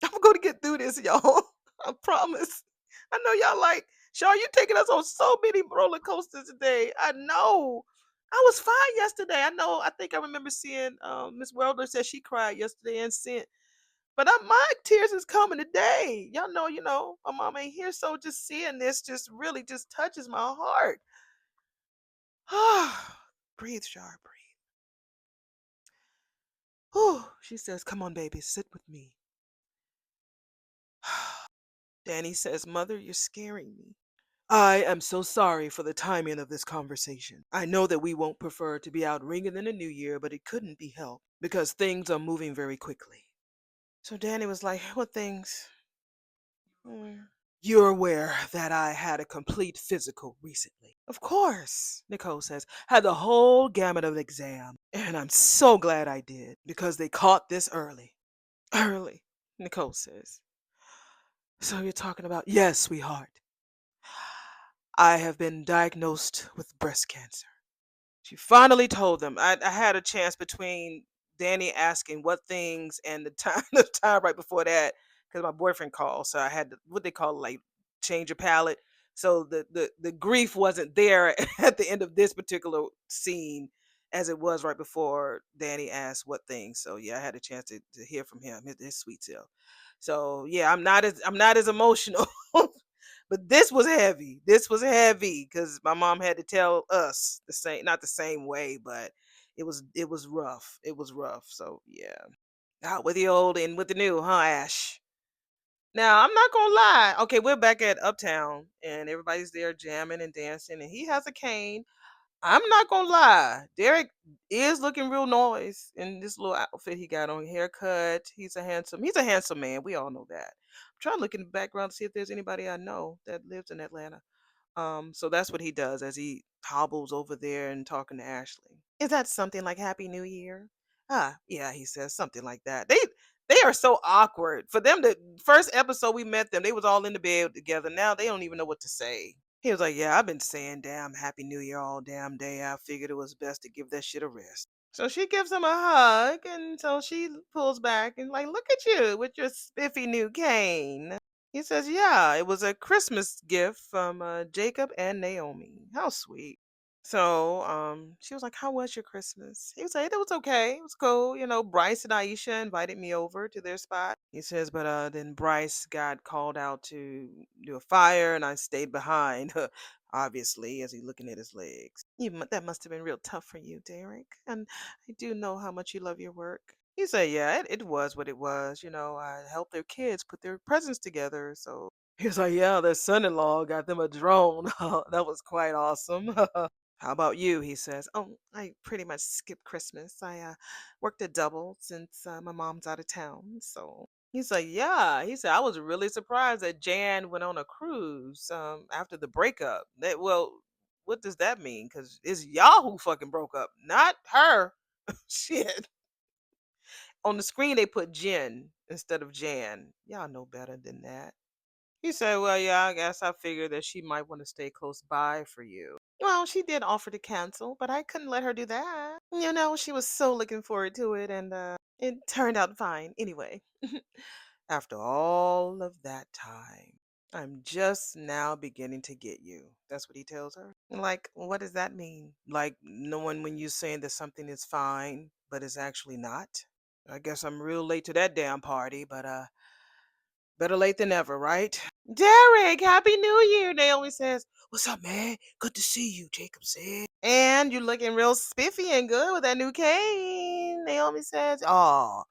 I'm going to get through this, y'all. I promise. I know y'all like, Shaw, you taking us on so many roller coasters today. I know. I was fine yesterday. I know. I think I remember seeing Miss Welder said she cried yesterday and sent. But my tears is coming today. Y'all know, my mom ain't here. So just seeing this just really just touches my heart. Breathe, Shar, breathe. Whew. She says, come on, baby, sit with me. Danny says, Mother, you're scaring me. I am so sorry for the timing of this conversation. I know that we won't prefer to be out ringing in the new year, but it couldn't be helped because things are moving very quickly. So Danny was like, what things? You're aware that I had a complete physical recently. Of course, Nicole says. Had the whole gamut of exam. And I'm so glad I did because they caught this early. Early, Nicole says. So you're talking about, yes, sweetheart. I have been diagnosed with breast cancer. She finally told them. I had a chance between Danny asking what things and the time the time right before that because my boyfriend called, so I had to, what they call like change your palette. So the grief wasn't there at the end of this particular scene as it was right before Danny asked what things. So yeah, I had a chance to hear from him, his sweet self. So yeah, I'm not as emotional. But this was heavy. This was heavy because my mom had to tell us the same, not the same way, but it was rough. It was rough. So yeah, out with the old and with the new, huh, Ash? Now I'm not gonna lie. Okay, we're back at Uptown and everybody's there jamming and dancing, and he has a cane. I'm not gonna lie. Derek is looking real nice in this little outfit he got on. Haircut. He's a handsome man. We all know that. I'm trying to look in the background to see if there's anybody I know that lives in Atlanta. So that's what he does as he hobbles over there and talking to Ashley. Is that something like Happy New Year? Ah, yeah, he says something like that. They are so awkward. For them, the first episode we met them, they was all in the bed together. Now they don't even know what to say. He was like, yeah, I've been saying damn Happy New Year all damn day. I figured it was best to give that shit a rest. So she gives him a hug, and so she pulls back and like, look at you with your spiffy new cane. He says, yeah, it was a Christmas gift from Jacob and Naomi. How sweet. So she was like, how was your Christmas? He was like, it was okay. It was cool. You know, Bryce and Aisha invited me over to their spot. He says, but then Bryce got called out to do a fire and I stayed behind, obviously, as he's looking at his legs. That must have been real tough for you, Derek. And I do know how much you love your work. He said, yeah, it was what it was. You know, I helped their kids put their presents together. So he was like, yeah, their son in law got them a drone. That was quite awesome. How about you? He says, oh, I pretty much skipped Christmas. I worked a double since my mom's out of town. So he's like, yeah. He said, I was really surprised that Jan went on a cruise after the breakup. Well, what does that mean? Because it's y'all who fucking broke up, not her. Shit. On the screen, they put Jen instead of Jan. Y'all know better than that. He said, well, yeah, I guess I figured that she might want to stay close by for you. Well, she did offer to cancel, but I couldn't let her do that. You know, she was so looking forward to it, and it turned out fine anyway. After all of that time, I'm just now beginning to get you. That's what he tells her. Like, what does that mean? Like, knowing when you're saying that something is fine, but it's actually not? I guess I'm real late to that damn party, but better late than never, right? Derek, Happy New Year, Naomi says. What's up, man? Good to see you, Jacob said. And you're looking real spiffy and good with that new cane, Naomi says. Oh,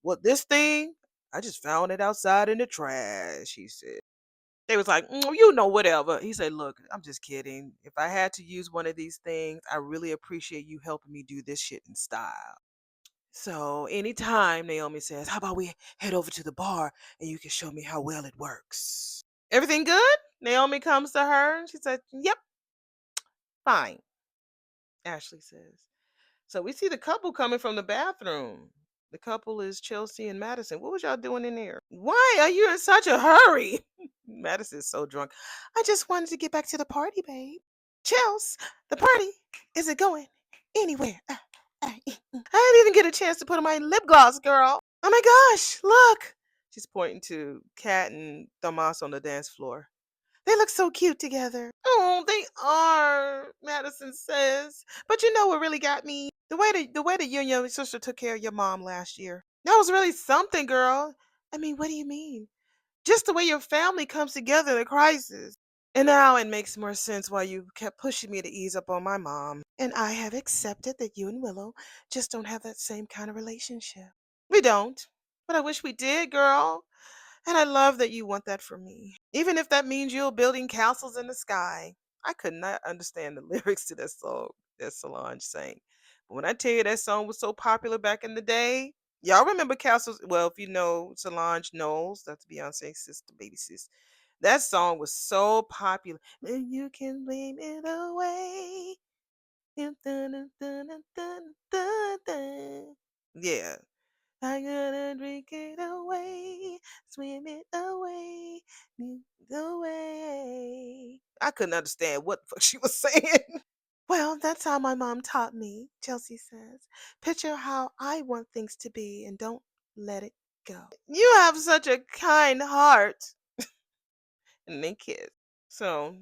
what, this thing? I just found it outside in the trash, he said. They was like, you know, whatever. He said, look, I'm just kidding. If I had to use one of these things, I really appreciate you helping me do this shit in style. So anytime, Naomi says, how about we head over to the bar and you can show me how well it works? Everything good? Naomi comes to her and she said, yep, fine, Ashley says. So we see the couple coming from the bathroom. The couple is Chelsea and Madison. What was y'all doing in there? Why are you in such a hurry? Madison's so drunk. I just wanted to get back to the party, babe. Chels, the party isn't going anywhere. I didn't even get a chance to put on my lip gloss, girl. Oh my gosh, look. She's pointing to Kat and Tomas on the dance floor. They look so cute together. Oh, they are, Madison says. But you know what really got me? The way that you and your sister took care of your mom last year. That was really something, girl. I mean, what do you mean? Just the way your family comes together in a crisis. And now it makes more sense why you kept pushing me to ease up on my mom. And I have accepted that you and Willow just don't have that same kind of relationship. We don't. But I wish we did, girl. And I love that you want that for me. Even if that means you're building castles in the sky. I could not understand the lyrics to that song that Solange sang. But when I tell you that song was so popular back in the day, y'all remember Castles? Well, if you know Solange Knowles, that's Beyonce's sister, baby sis. That song was so popular. And you can blame it away. Dun, dun, dun, dun, dun, dun, dun, dun. Yeah. I gotta drink it away, swim it away, away. I couldn't understand what the fuck she was saying. Well, that's how my mom taught me, Chelsea says. Picture how I want things to be and don't let it go. You have such a kind heart. And they kiss. So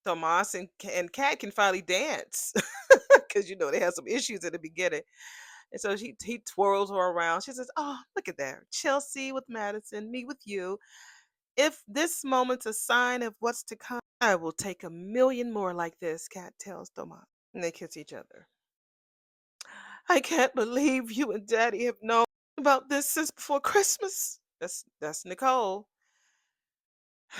Tomas and Kat can finally dance because you know they had some issues at the beginning. And so he twirls her around. She says, oh, look at that. Chelsea with Madison, me with you. If this moment's a sign of what's to come, I will take a million more like this, Kat tells Tomas. And they kiss each other. I can't believe you and Daddy have known about this since before Christmas. That's Nicole.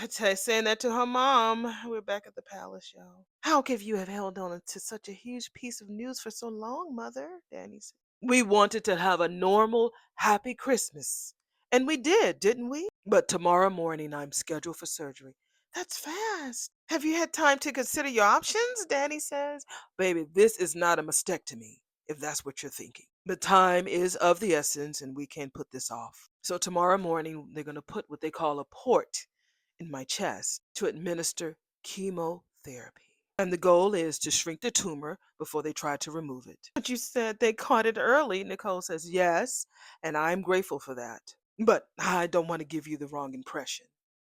Saying that to her mom. We're back at the palace, y'all. How could you have held on to such a huge piece of news for so long, Mother? Danny said. We wanted to have a normal, happy Christmas. And we did, didn't we? But tomorrow morning I'm scheduled for surgery. That's fast. Have you had time to consider your options? Danny says. Baby, this is not a mastectomy, if that's what you're thinking. The time is of the essence and we can't put this off. So tomorrow morning they're going to put what they call a port in my chest to administer chemotherapy. And the goal is to shrink the tumor before they try to remove it. But you said they caught it early. Nicole says, yes, and I'm grateful for that. But I don't want to give you the wrong impression.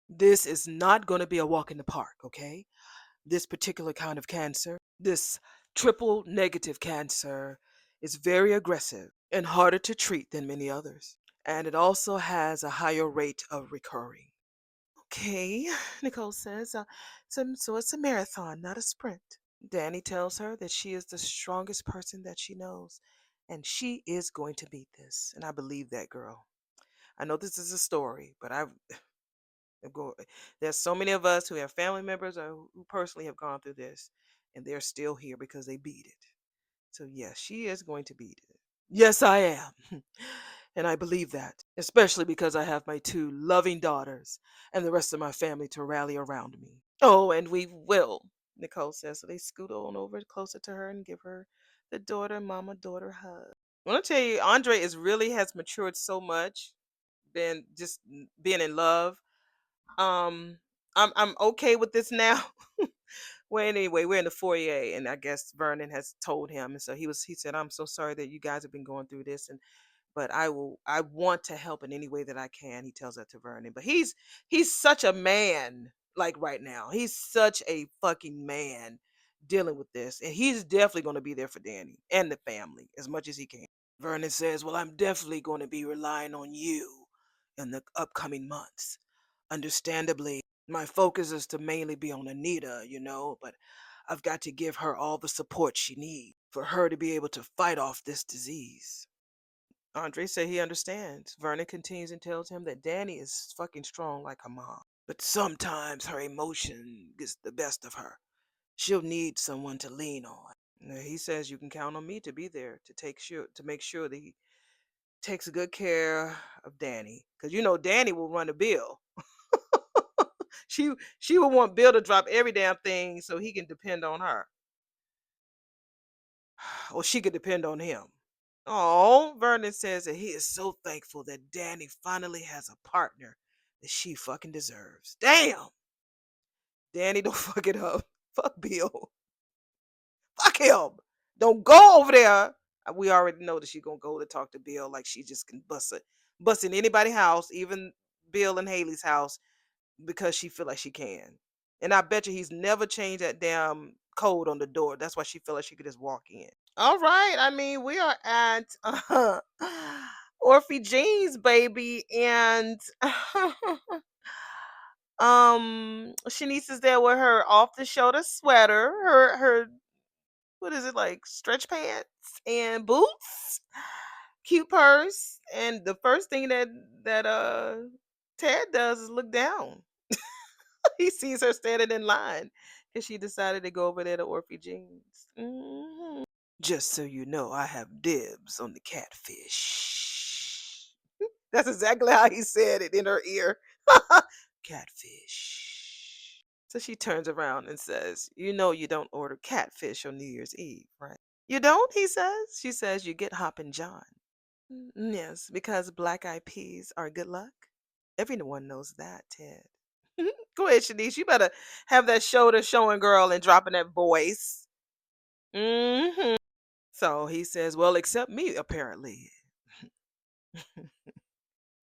This is not going to be a walk in the park, okay? This particular kind of cancer, this triple negative cancer, is very aggressive and harder to treat than many others. And it also has a higher rate of recurring. Okay, Nicole says, so it's a marathon, not a sprint. Danny tells her that she is the strongest person that she knows, and she is going to beat this. And I believe that girl. I know this is a story, but go, there's so many of us who have family members or who personally have gone through this, and they're still here because they beat it. So, yes, she is going to beat it. Yes, I am. And I believe that, especially because I have my two loving daughters and the rest of my family to rally around me. Oh, and we will, Nicole says. So they scoot on over closer to her and give her the daughter, mama, daughter hug. I want to tell you, Andre is really has matured so much, been just being in love. Um, I'm okay with this now. Well, anyway, we're in the foyer, and I guess Vernon has told him, and so he said, "I'm so sorry that you guys have been going through this, and but I want to help in any way that I can." He tells that to Vernon, but he's such a man, like right now, he's such a fucking man dealing with this, and he's definitely going to be there for Danny and the family as much as he can. Vernon says, "Well, I'm definitely going to be relying on you in the upcoming months. Understandably, my focus is to mainly be on Anita, but I've got to give her all the support she needs for her to be able to fight off this disease." Andre said he understands. Vernon continues and tells him that Danny is fucking strong like her mom. But sometimes her emotion gets the best of her. She'll need someone to lean on. He says you can count on me to be there to make sure that he takes good care of Danny. Because Danny will run a bill. She would want Bill to drop every damn thing so he can depend on her. Or she could depend on him. Oh, Vernon says that he is so thankful that Danny finally has a partner that she fucking deserves. Damn! Danny, don't fuck it up. Fuck Bill. Fuck him. Don't go over there. We already know that she's gonna go to talk to Bill like she just can bust in anybody's house, even Bill and Haley's house, because she feel like she can. And I bet you he's never changed that damn code on the door. That's why she feel like she could just walk in. All right. I mean, we are at Orphe Jeans, baby, and Shanice is there with her off the shoulder sweater, her what is it, like stretch pants and boots, cute purse, and the first thing that Ted does is look down. He sees her standing in line because she decided to go over there to Orphe Jeans. Just so you know, I have dibs on the catfish. That's exactly how he said it in her ear. Catfish. So she turns around and says, "You know you don't order catfish on New Year's Eve, right?" "You don't?" he says. She says, "You get Hoppin' John." Yes, because black eyed peas are good luck. Everyone knows that, Ted." Go ahead, Shanice. You better have that shoulder showing, girl, and dropping that voice. hmm So he says, "Well, except me, apparently."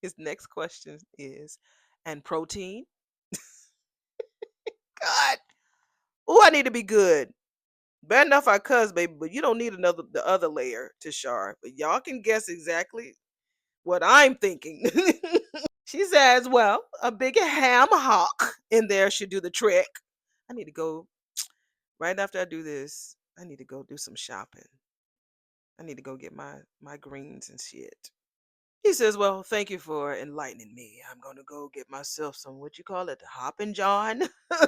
His next question is, "And protein?" God. Oh, I need to be good. Bad enough I cuss, baby, but you don't need the other layer to Shar. But y'all can guess exactly what I'm thinking. She says, "Well, a big ham hock in there should do the trick." I need to go right after I do this. I need to go do some shopping. I need to go get my greens and shit. He says, "Well, thank you for enlightening me. I'm gonna go get myself some, what you call it, Hoppin' John."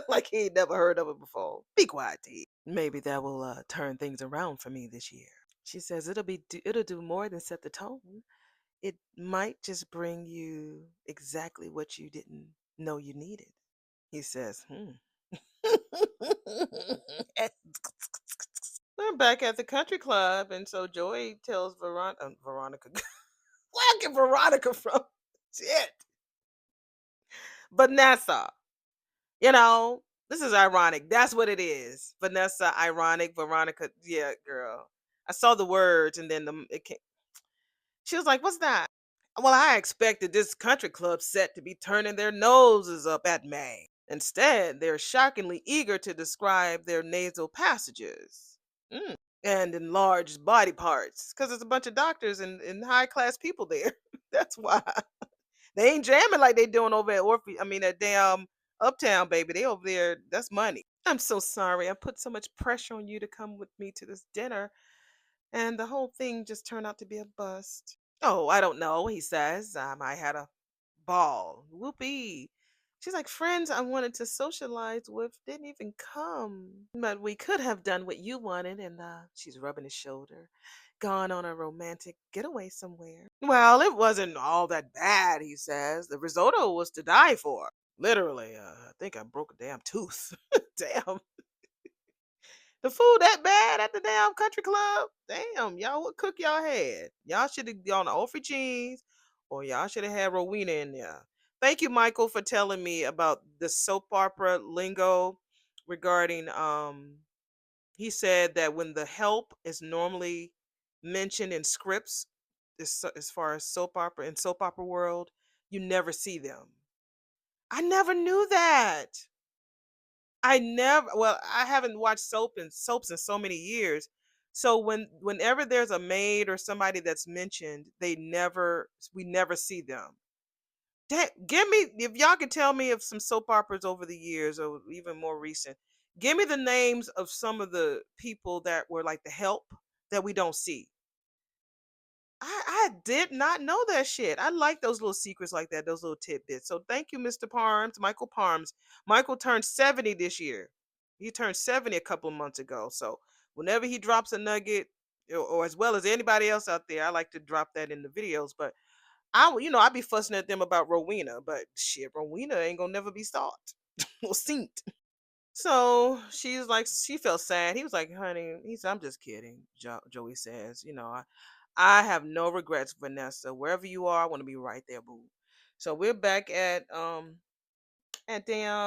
Like he ain't never heard of it before. Be quiet, T. Maybe that will turn things around for me this year. She says it'll do more than set the tone. It might just bring you exactly what you didn't know you needed. He says, We're back at the country club, and so Joy tells Veronica, where I get Veronica from? Shit. Vanessa, you know, This is ironic. That's what it is. Vanessa, ironic. Veronica, yeah, girl. I saw the words and then it came. She was like, "What's that?" Well, I expected this country club set to be turning their noses up at May. Instead, they're shockingly eager to describe their nasal passages and enlarged body parts because there's a bunch of doctors and high class people there. That's why they ain't jamming like they doing over at Orphe. I mean, at damn Uptown, baby. They over there. That's money. I'm so sorry. I put so much pressure on you to come with me to this dinner, and the whole thing just turned out to be a bust. Oh, I don't know, he says. I had a ball. Whoopee. She's like, friends I wanted to socialize with didn't even come. But we could have done what you wanted. And she's rubbing his shoulder. Gone on a romantic getaway somewhere. Well, it wasn't all that bad, he says. The risotto was to die for. Literally, I think I broke a damn tooth. Damn. The food that bad at the damn country club? Damn, y'all, what cook y'all had? Y'all should have gone to Ofri Cheese or y'all should have had Rowena in there. Thank you, Michael, for telling me about the soap opera lingo regarding he said that when the help is normally mentioned in scripts as far as soap opera in soap opera world, you never see them. I never knew that. I never well, I haven't watched soaps in so many years. So whenever there's a maid or somebody that's mentioned, we never see them. Give me if y'all can tell me of some soap operas over the years or even more recent. Give me the names of some of the people that were like the help that we don't see. I did not know that shit. I like those little secrets like that, those little tidbits. So thank you, Mr. Parms, Michael Parms. Michael turned 70 this year. He turned 70 a couple of months ago. So whenever he drops a nugget, or as well as anybody else out there, I like to drop that in the videos. But I be fussing at them about Rowena, but shit, Rowena ain't gonna never be sought or seen. So she's like, she felt sad. He was like, honey, he said, I'm just kidding. Joey says, I have no regrets, Vanessa. Wherever you are, I want to be right there, boo. So we're back at damn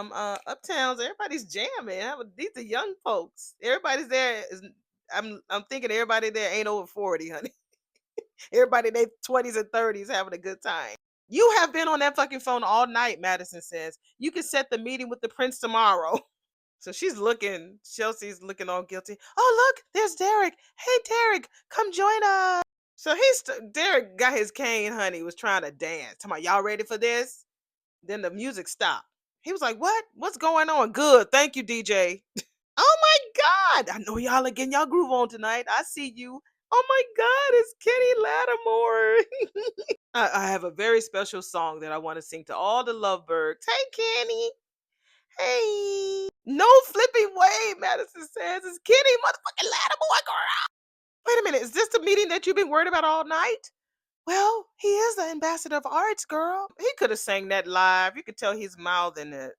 Uptowns. Everybody's jamming. These are young folks. Everybody's there. I'm thinking everybody there ain't over 40, honey. Everybody in their 20s and 30s having a good time. You have been on that fucking phone all night, Madison says. You can set the meeting with the prince tomorrow. So Chelsea's looking all guilty. Oh, look, there's Derek. Hey, Derek, come join us. So Derek got his cane, honey, was trying to dance. Talking about, y'all ready for this? Then the music stopped. He was like, what? What's going on? Good. Thank you, DJ. Oh my God. I know y'all are getting y'all groove on tonight. I see you. Oh my God, it's Kenny Lattimore. I have a very special song that I want to sing to all the lovebirds. Hey, Kenny. Hey. No flipping way, Madison says. It's Kenny motherfucking Lattimore, girl. Wait a minute. Is this the meeting that you've been worried about all night? Well, he is the ambassador of arts, girl. He could have sang that live. You could tell he's mouthing it.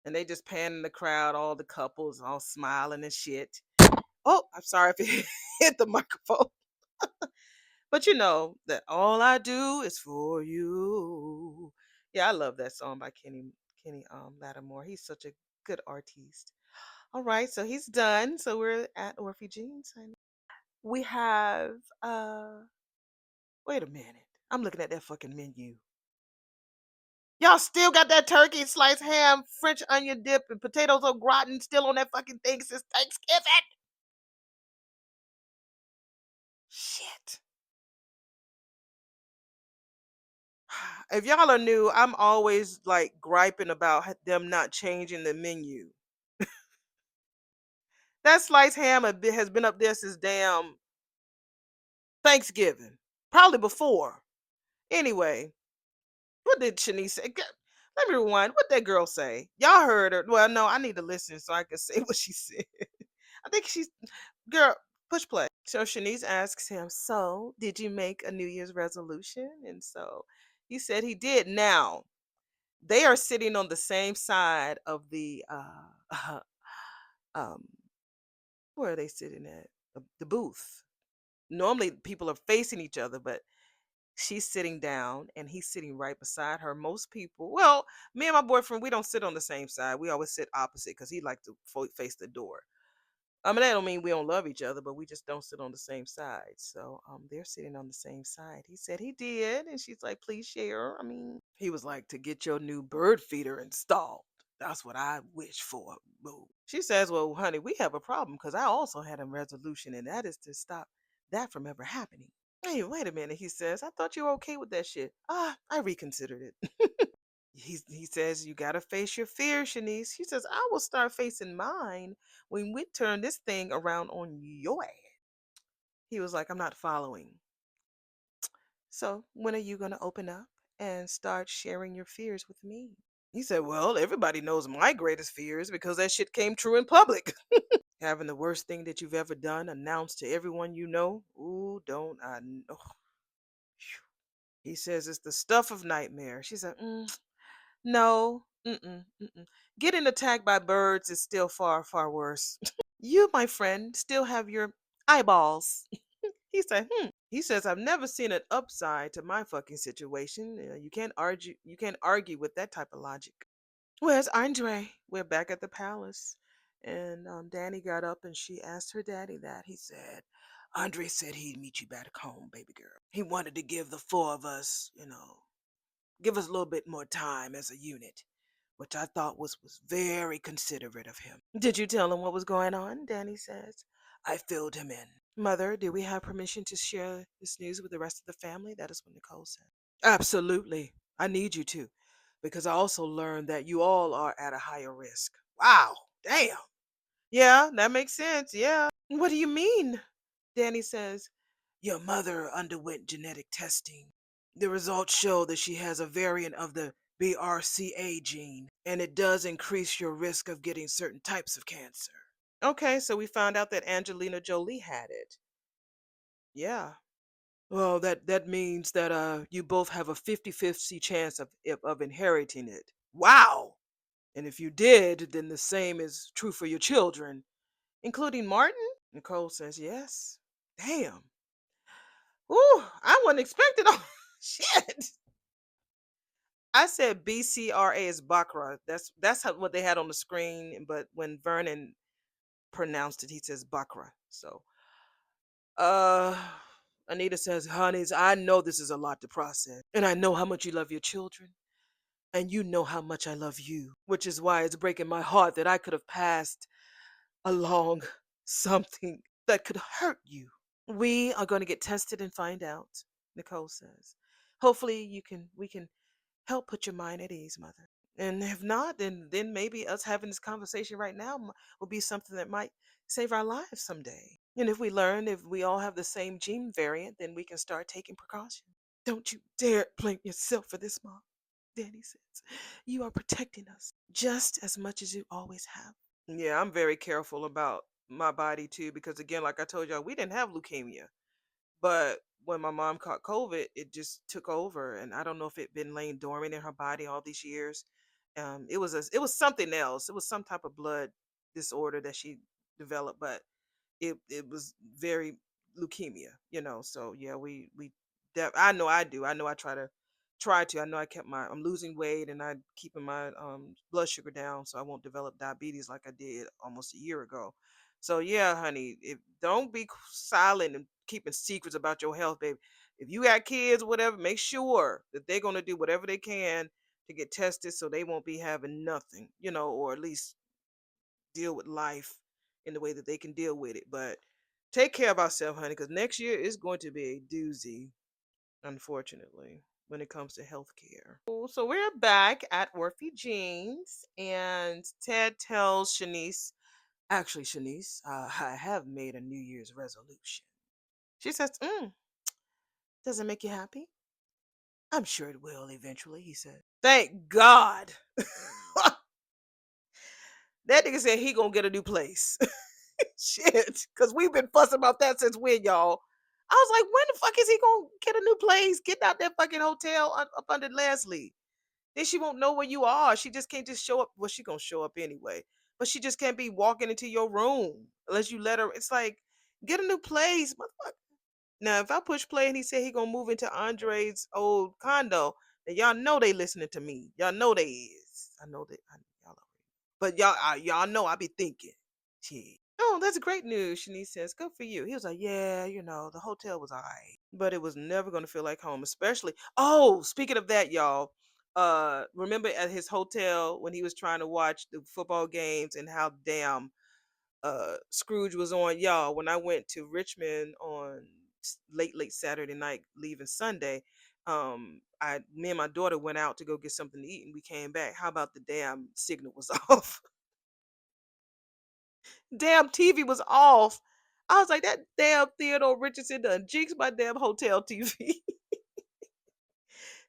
And they just panning the crowd, all the couples all smiling and shit. Oh, I'm sorry if it hit the microphone. But you know that all I do is for you. Yeah, I love that song by Kenny Lattimore. He's such a good artiste. All right, so he's done. So we're at Orphe Jeans. We have wait a minute. I'm looking at that fucking menu. Y'all still got that turkey, sliced ham, French onion dip, and potatoes au gratin still on that fucking thing since Thanksgiving. Shit. If y'all are new, I'm always like griping about them not changing the menu. That sliced ham has been up there since damn Thanksgiving. Probably before. Anyway, what did Shanice say? Let me rewind. What that girl say? Y'all heard her. Well, no, I need to listen so I can say what she said. I think she's girl. Push play. So Shanice asks him, "So, did you make a New Year's resolution?" And so he said he did. Now they are sitting on the same side of the um where are they sitting at? The booth. Normally people are facing each other, but She's sitting down and he's sitting right beside her. Most people, well, me and my boyfriend, we don't sit on the same side. We always sit opposite because he likes to face the door. I mean, that don't mean we don't love each other, but we just don't sit on the same side. So they're sitting on the same side. He said he did, and she's like, please share. I mean, he was like, to get your new bird feeder installed. That's what I wish for. Boo. She says, well, honey, we have a problem because I also had a resolution, and that is to stop that from ever happening. Hey, wait a minute, he says. I thought you were okay with that shit. I reconsidered it. He says, you got to face your fear, Shanice. She says, I will start facing mine when we turn this thing around on your ass. He was like, I'm not following. So when are you going to open up and start sharing your fears with me? He said, well, everybody knows my greatest fears because that shit came true in public. Having the worst thing that you've ever done announced to everyone you know. Ooh, don't I know. He says it's the stuff of nightmare. She said, no, getting attacked by birds is still far, far worse. You, my friend, still have your eyeballs. He said, He says, I've never seen an upside to my fucking situation. You can't argue. You can't argue with that type of logic. Where's Andre? We're back at the palace. And Danny got up and she asked her daddy that. He said, Andre said he'd meet you back home, baby girl. He wanted to give the four of us, give us a little bit more time as a unit, which I thought was very considerate of him. Did you tell him what was going on? Danny says. I filled him in. Mother, do we have permission to share this news with the rest of the family? That is what Nicole said. Absolutely. I need you to, because I also learned that you all are at a higher risk. Wow. Damn. Yeah, that makes sense. Yeah. What do you mean? Danny says, your mother underwent genetic testing. The results show that she has a variant of the BRCA gene, and it does increase your risk of getting certain types of cancer. Okay, so we found out that Angelina Jolie had it. Yeah. Well, that means that you both have a 50-50 chance of inheriting it. Wow. And if you did, then the same is true for your children, including Martin? Nicole says yes. Damn. Ooh, I wasn't expecting all shit. I said BCRA is Bacra. That's what they had on the screen, but when Vernon pronounced it, he says Bacra. So, uh, Anita says, "Honeys, I know this is a lot to process, and I know how much you love your children, and you know how much I love you, which is why it's breaking my heart that I could have passed along something that could hurt you. We are going to get tested and find out," Nicole says. Hopefully, we can help put your mind at ease, mother. And if not, then maybe us having this conversation right now will be something that might save our lives someday. And if we learn if we all have the same gene variant, then we can start taking precautions. Don't you dare blame yourself for this, Mom, Danny says. You are protecting us just as much as you always have. Yeah, I'm very careful about my body too, because again, like I told y'all, we didn't have leukemia. But when my mom caught COVID, it just took over, and I don't know if it been laying dormant in her body all these years. It was something else. It was some type of blood disorder that she developed, but it was very leukemia, So yeah, I know I do. I know I try to. I know I kept I'm losing weight and I keeping my blood sugar down so I won't develop diabetes like I did almost a year ago. So yeah, honey, don't be silent and keeping secrets about your health, baby. If you got kids, whatever, make sure that they're gonna do whatever they can to get tested so they won't be having nothing, or at least deal with life in the way that they can deal with it. But take care of ourselves, honey, because next year is going to be a doozy, unfortunately, when it comes to healthcare. So we're back at Worthy Jeans, and Ted tells Shanice, actually, Shanice, I have made a New Year's resolution. She says, does it make you happy? I'm sure it will eventually, he said. Thank God. That nigga said he gonna get a new place. Shit, because we've been fussing about that since when, y'all? I was like, when the fuck is he gonna get a new place? Get out that fucking hotel up under Leslie. Then she won't know where you are. She just can't just show up. Well, she gonna show up anyway, but she just can't be walking into your room unless you let her. It's like, get a new place, motherfucker. Now, if I push play and he said he gonna move into Andre's old condo, then y'all know they listening to me. Y'all know they is. I know that. Y'all are. But y'all know I be thinking. Shit. Oh, that's great news. Shanice says, "Good for you." He was like, "Yeah, the hotel was alright, but it was never gonna feel like home." Especially. Oh, speaking of that, y'all. Remember at his hotel when he was trying to watch the football games and how damn Scrooge was on, y'all. When I went to Richmond on late Saturday night, leaving Sunday, me and my daughter went out to go get something to eat, and we came back. How about the damn signal was off? Damn TV was off. I was like, that damn Theodore Richardson done jinxed my damn hotel TV.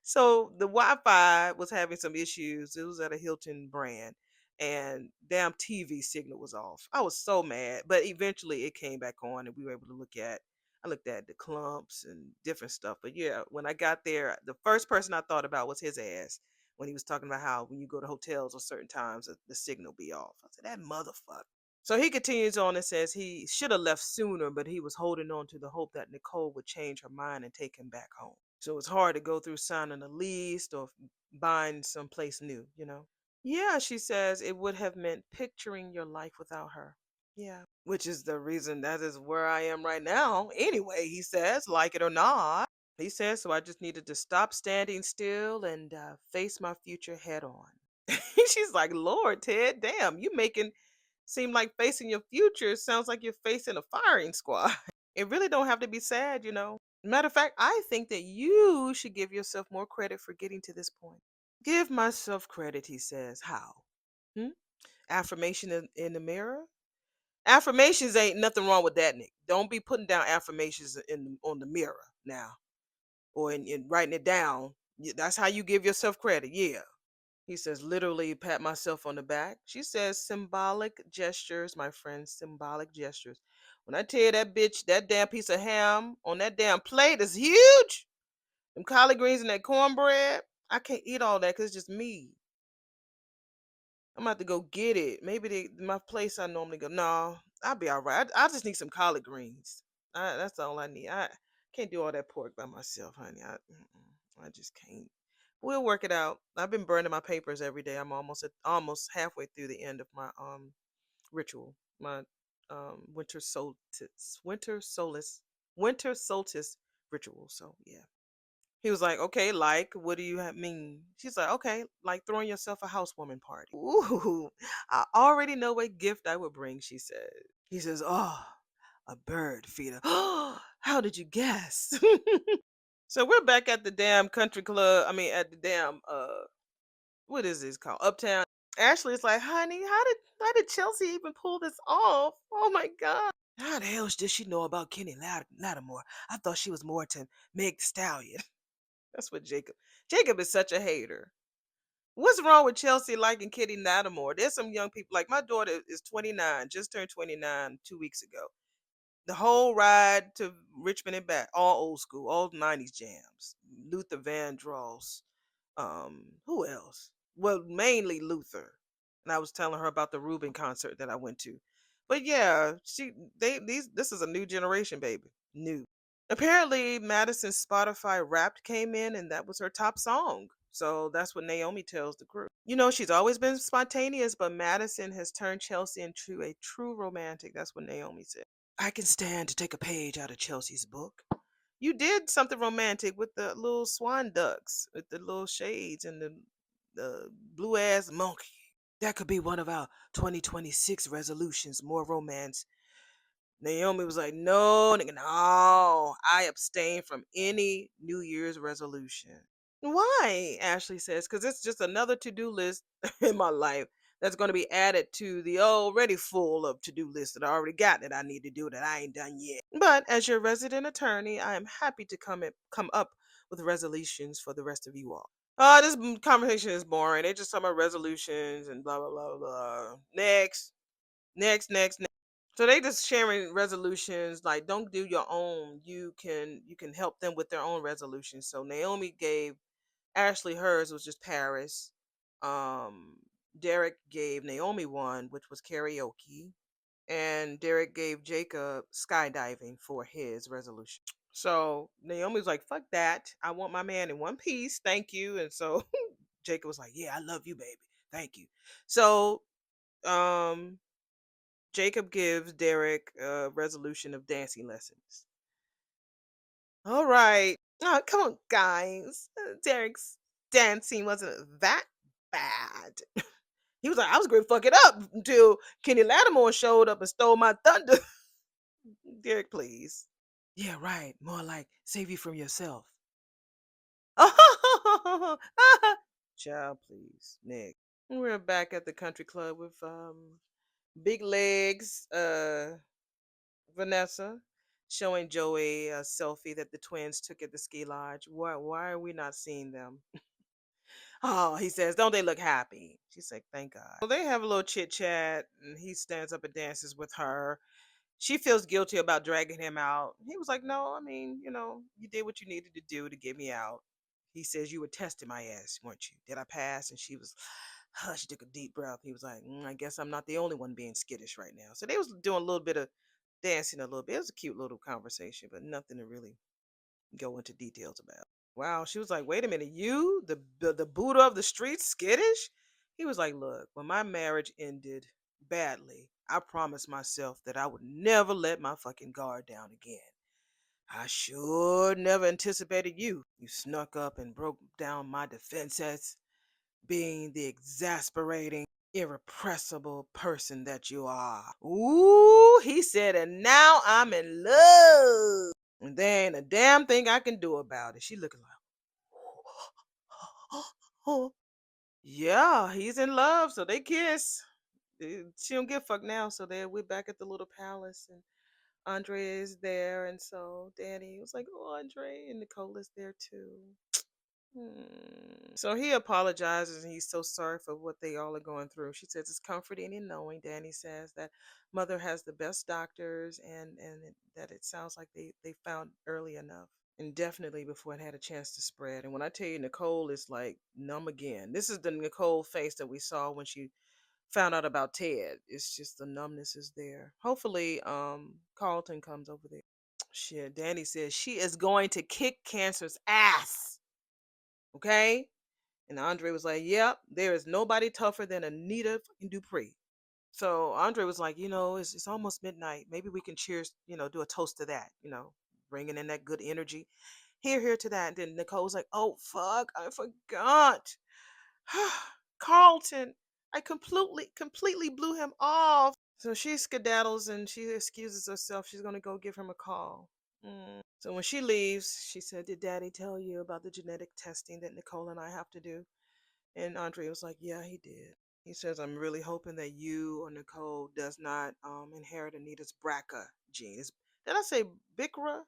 So the Wi-Fi was having some issues. It was at a Hilton brand, and damn TV signal was off. I was so mad, but eventually it came back on, and we were able to look at. I looked at the clumps and different stuff. But yeah, when I got there, the first person I thought about was his ass when he was talking about how when you go to hotels at certain times, the signal be off. I said, that motherfucker. So he continues on and says he should have left sooner, but he was holding on to the hope that Nicole would change her mind and take him back home. So it's hard to go through signing a lease or buying someplace new. Yeah, she says it would have meant picturing your life without her. Yeah. Which is the reason that is where I am right now. Anyway, he says, like it or not. He says, so I just needed to stop standing still and face my future head on. She's like, Lord, Ted, damn, you making seem like facing your future sounds like you're facing a firing squad. It really don't have to be sad. Matter of fact, I think that you should give yourself more credit for getting to this point. Give myself credit, he says. How? Hmm? Affirmation in the mirror? Affirmations ain't nothing wrong with that, Nick. Don't be putting down affirmations on the mirror now or in writing it down. That's how you give yourself credit. Yeah. He says, literally pat myself on the back. She says, symbolic gestures, my friend, symbolic gestures. When I tell you that bitch, that damn piece of ham on that damn plate is huge. Them collard greens and that cornbread, I can't eat all that because it's just me. I'm about to go get it. Maybe my place I normally go. No, I'll be all right. I just need some collard greens. That's all I need. I can't do all that pork by myself, honey. I just can't. We'll work it out. I've been burning my papers every day. I'm almost halfway through the end of my ritual, my winter solstice ritual. So yeah. He was like, okay, like, what do you mean? She's like, okay, like throwing yourself a housewarming party. Ooh, I already know what gift I would bring, she said. He says, oh, a bird feeder. Oh, how did you guess? So we're back at the damn country club. I mean, at the damn, what is this called? Uptown. Ashley is like, honey, how did Chelsea even pull this off? Oh my God. How the hell does she know about Kenny Lattimore? I thought she was more to Meg the Stallion. That's what Jacob is such a hater. What's wrong with Chelsea liking Kitty Lattimore? There's some young people like my daughter is 29, just turned 29 2 weeks ago. The whole ride to Richmond and back, all old school, all 90s jams. Luther Vandross. Who else? Well, mainly Luther. And I was telling her about the Rubin concert that I went to. But yeah, this is a new generation, baby. New. Apparently, Madison's Spotify Wrapped came in, and that was her top song. So that's what Naomi tells the crew. She's always been spontaneous, but Madison has turned Chelsea into a true romantic. That's what Naomi said. I can stand to take a page out of Chelsea's book. You did something romantic with the little swan ducks, with the little shades and the blue ass monkey. That could be one of our 2026 resolutions, more romance. Naomi was like, no, nigga, no. I abstain from any New Year's resolution. Why? Ashley says, because it's just another to-do list in my life that's going to be added to the already full of to-do list that I already got that I need to do that I ain't done yet. But as your resident attorney, I am happy to come up with resolutions for the rest of you all. This conversation is boring. They just talk about resolutions and blah blah blah blah. Next. So they just sharing resolutions. Like, don't do your own. You can help them with their own resolutions. So Naomi gave Ashley hers was just Paris. Um, Derek gave Naomi one, which was karaoke, and Derek gave Jacob skydiving for his resolution. So Naomi was like, fuck that. I want my man in one piece. Thank you. And so Jacob was like, yeah, I love you, baby. Thank you. So um Jacob gives Derek a resolution of dancing lessons. All right. Oh, come on, guys. Derek's dancing wasn't that bad. He was like, I was going to fuck it up until Kenny Lattimore showed up and stole my thunder. Derek, please. Yeah, right. More like save you from yourself. Child, please. Nick. We're back at the country club with Big Legs, Vanessa, showing Joey a selfie that the twins took at the ski lodge. Why are we not seeing them? Oh, he says, don't they look happy? She's like, thank God. So they have a little chit chat, and he stands up and dances with her. She feels guilty about dragging him out. He was like, no, I mean, you did what you needed to do to get me out. He says, you were testing my ass, weren't you? Did I pass? And she was, she took a deep breath. He was like, I guess I'm not the only one being skittish right now. So they was doing a little bit of dancing a little bit. It was a cute little conversation, but nothing to really go into details about. Wow, she was like, "Wait a minute, you, the Buddha of the streets, skittish?" He was like, "Look, when my marriage ended badly, I promised myself that I would never let my fucking guard down again. I sure never anticipated you. You snuck up and broke down my defenses, being the exasperating, irrepressible person that you are." Ooh, he said, "And now I'm in love. And there ain't a damn thing I can do about it." She looking like, oh, yeah, he's in love, so they kiss. She don't give a fuck now, so we're back at the little palace, and Andre is there, and so Danny was like, "Oh, Andre," and Nicole is there too. So he apologizes and he's so sorry for what they all are going through. She says it's comforting in knowing, Danny says, that mother has the best doctors, that it sounds like they found early enough. And definitely before it had a chance to spread. And when I tell you Nicole is like numb again, this is the Nicole face that we saw when she found out about Ted. It's just the numbness is there. Hopefully, Carlton comes over there. Shit, Danny says she is going to kick cancer's ass. Okay? And Andre was like, "Yep, there is nobody tougher than Anita fucking Dupree." So Andre was like, it's almost midnight. Maybe we can cheers, do a toast to that, bringing in that good energy. Here to that. And then Nicole's like, "Oh, fuck, I forgot. Carlton, I completely blew him off." So she skedaddles and she excuses herself. She's going to go give him a call. So when she leaves, she said, "Did Daddy tell you about the genetic testing that Nicole and I have to do?" And Andre was like, "Yeah, he did." He says, "I'm really hoping that you or Nicole does not inherit Anita's BRCA gene." Did I say BICRA?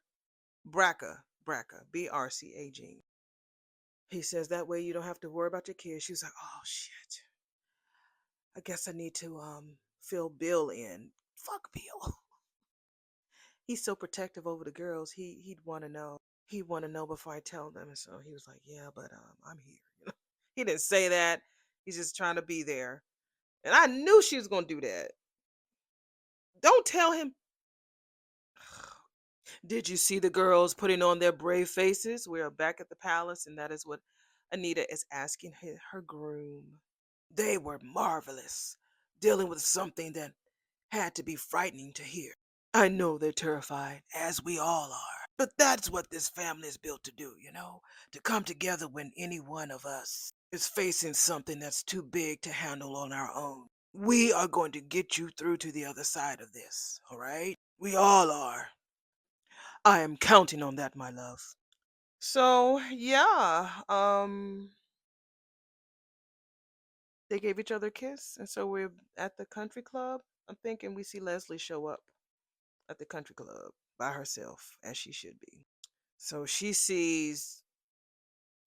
BRCA, BRCA gene. He says that way you don't have to worry about your kids. She was like, "Oh shit. I guess I need to fill Bill in." Fuck Bill. He's so protective over the girls. He'd want to know. He'd want to know before I tell them. And so he was like, "Yeah, but I'm here." He didn't say that. He's just trying to be there. And I knew she was going to do that. Don't tell him. Did you see the girls putting on their brave faces? We are back at the palace, and that is what Anita is asking her groom. They were marvelous, dealing with something that had to be frightening to hear. I know they're terrified, as we all are. But that's what this family is built to do, to come together when any one of us is facing something that's too big to handle on our own. We are going to get you through to the other side of this, all right? We all are. I am counting on that, my love. So, yeah, they gave each other a kiss, and so we're at the country club. I'm thinking we see Leslie show up at the country club by herself, as she should be. So she sees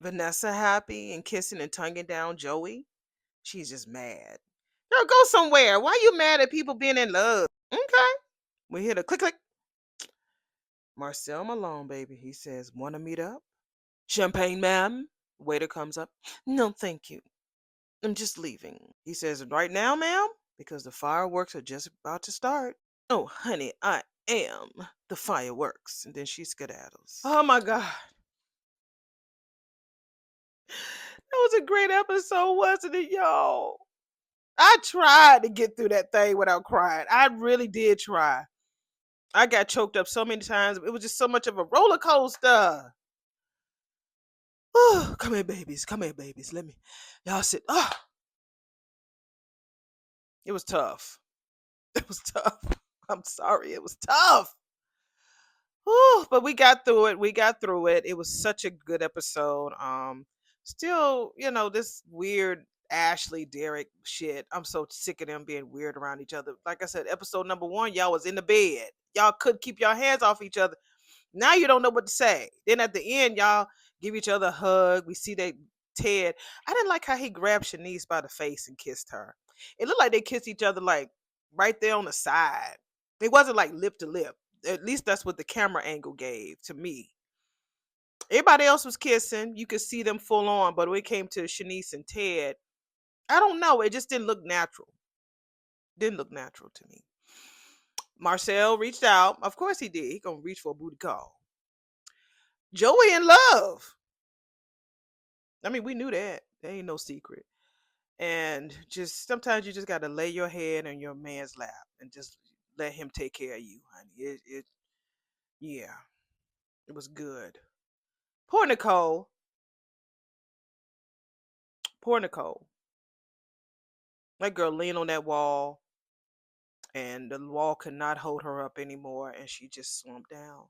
Vanessa happy and kissing and tonguing down Joey. She's just mad. Girl, go somewhere. Why you mad at people being in love? Okay. We hear the click click. Marcel Malone, baby. He says, "Want to meet up? Champagne, ma'am?" Waiter comes up. "No, thank you. I'm just leaving." He says, "Right now, ma'am? Because the fireworks are just about to start." "Oh, honey, I am The fireworks, and then she skedaddles. Oh my God. That was a great episode, wasn't it, y'all? I tried to get through that thing without crying. I really did try. I got choked up so many times. It was just so much of a roller coaster. Oh, come here, babies. Come here, babies. Let me. Y'all sit. Oh, it was tough. It was tough. I'm sorry. It was tough. Whew, but we got through it. We got through it. It was such a good episode. Still, this weird Ashley Derek shit. I'm so sick of them being weird around each other. Like I said, episode number 1, y'all was in the bed. Y'all couldn't keep your hands off each other. Now you don't know what to say. Then at the end, y'all give each other a hug. We see that Ted. I didn't like how he grabbed Shanice by the face and kissed her. It looked like they kissed each other like right there on the side. It wasn't like lip to lip. At least that's what the camera angle gave to me. Everybody else was kissing. You could see them full on, but when it came to Shanice and Ted, I don't know. It just didn't look natural. Didn't look natural to me. Marcel reached out. Of course he did. He gonna reach for a booty call. Joey in love. I mean, we knew that. There ain't no secret. And just sometimes you just gotta lay your head in your man's lap and just let him take care of you, honey. Yeah, it was good. Poor Nicole. Poor Nicole. That girl leaned on that wall, and the wall could not hold her up anymore, and she just slumped down.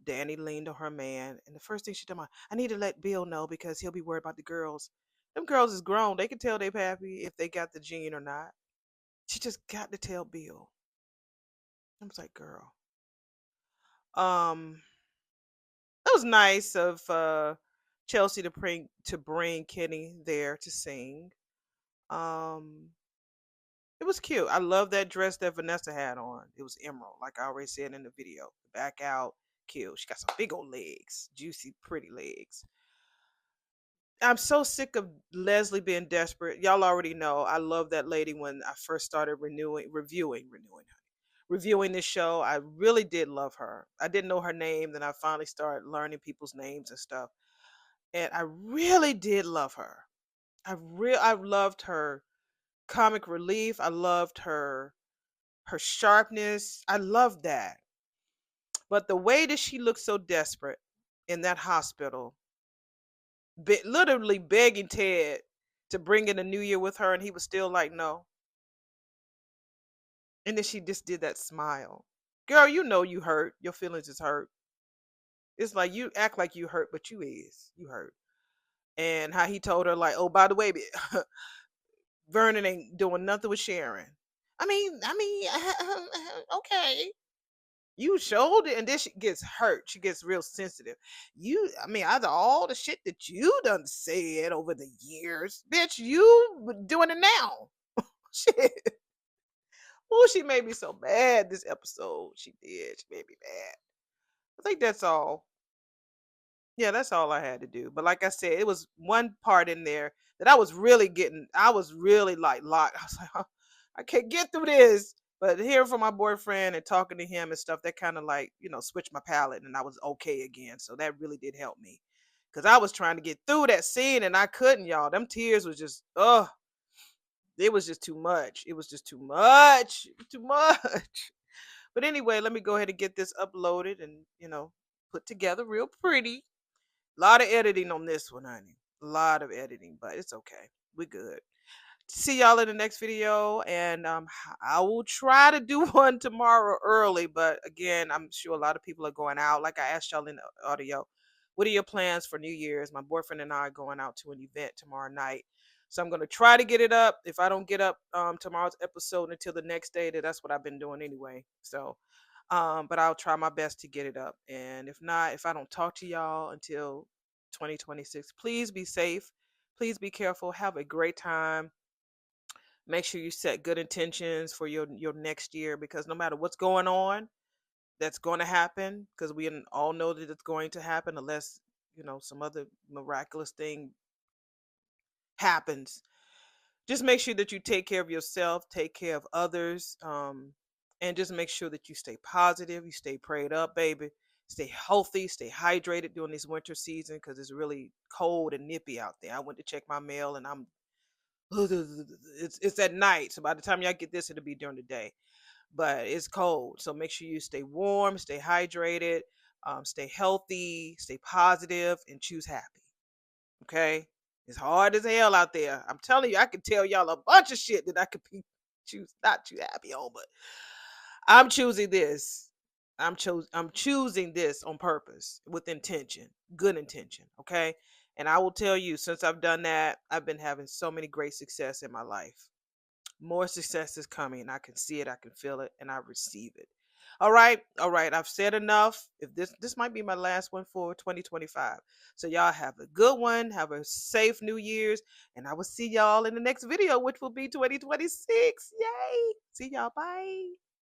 Danny leaned on her man, and the first thing she told me, I need to let Bill know because he'll be worried about the girls. Them girls is grown. They can tell they happy if they got the gene or not. She just got to tell Bill. I was like, girl. Um, that was nice of Chelsea to bring Kenny there to sing. Um, it was cute. I love that dress that Vanessa had on. It was emerald, like I already said in the video. Back out, cute. She got some big old legs, juicy, pretty legs. I'm so sick of Leslie being desperate. Y'all already know I love that lady when I first started reviewing this show. I really did love her. I didn't know her name, then I finally started learning people's names and stuff. And I really did love her. I loved her comic relief. I loved her sharpness. I loved that. But the way that she looked so desperate in that hospital, literally begging Ted to bring in the new year with her, and he was still like, no. And then she just did that smile. Girl, you know you hurt. Your feelings is hurt. It's like you act like you hurt, but you hurt. And how he told her like, oh, by the way, Vernon ain't doing nothing with Sharon. Okay. You showed it, and then she gets hurt. She gets real sensitive. Out of all the shit that you done said over the years, bitch, you doing it now. Shit. Oh, she made me so mad this episode. She did. She made me mad. I think that's all. Yeah, that's all I had to do. But like I said, it was one part in there that I was really like locked. I was like, "Huh, I can't get through this." But hearing from my boyfriend and talking to him and stuff, that kind of like, switched my palate and I was okay again. So that really did help me. Cause I was trying to get through that scene and I couldn't, y'all. Them tears was just, it was just too much. It was just too much. Too much. But anyway, let me go ahead and get this uploaded and, put together real pretty. A lot of editing on this one, honey. A lot of editing, but it's okay. We're good. See y'all in the next video, and I will try to do one tomorrow early, but again, I'm sure a lot of people are going out. Like I asked y'all in the audio, what are your plans for New Year's? My boyfriend and I are going out to an event tomorrow night, so I'm going to try to get it up. If I don't get up tomorrow's episode until the next day, that's what I've been doing anyway. So but I'll try my best to get it up, and if not, if I don't talk to y'all until 2026, please be safe, please be careful, have a great time. Make sure you set good intentions for your next year, because no matter what's going on, that's going to happen, because we all know that it's going to happen unless some other miraculous thing happens. Just make sure that you take care of yourself, take care of others, And just make sure that you stay positive, you stay prayed up, baby. Stay healthy, stay hydrated during this winter season because it's really cold and nippy out there. I went to check my mail and I'm it's at night. So by the time y'all get this, it'll be during the day. But it's cold. So make sure you stay warm, stay hydrated, stay healthy, stay positive, and choose happy. Okay? It's hard as hell out there. I'm telling you, I can tell y'all a bunch of shit that I could be choose not too happy on, but I'm choosing this. I'm choosing this on purpose with intention, good intention, okay? And I will tell you, since I've done that, I've been having so many great success in my life. More success is coming. I can see it, I can feel it, and I receive it. All right. I've said enough. If this might be my last one for 2025. So y'all have a good one. Have a safe New Year's, and I will see y'all in the next video, which will be 2026. Yay! See y'all. Bye.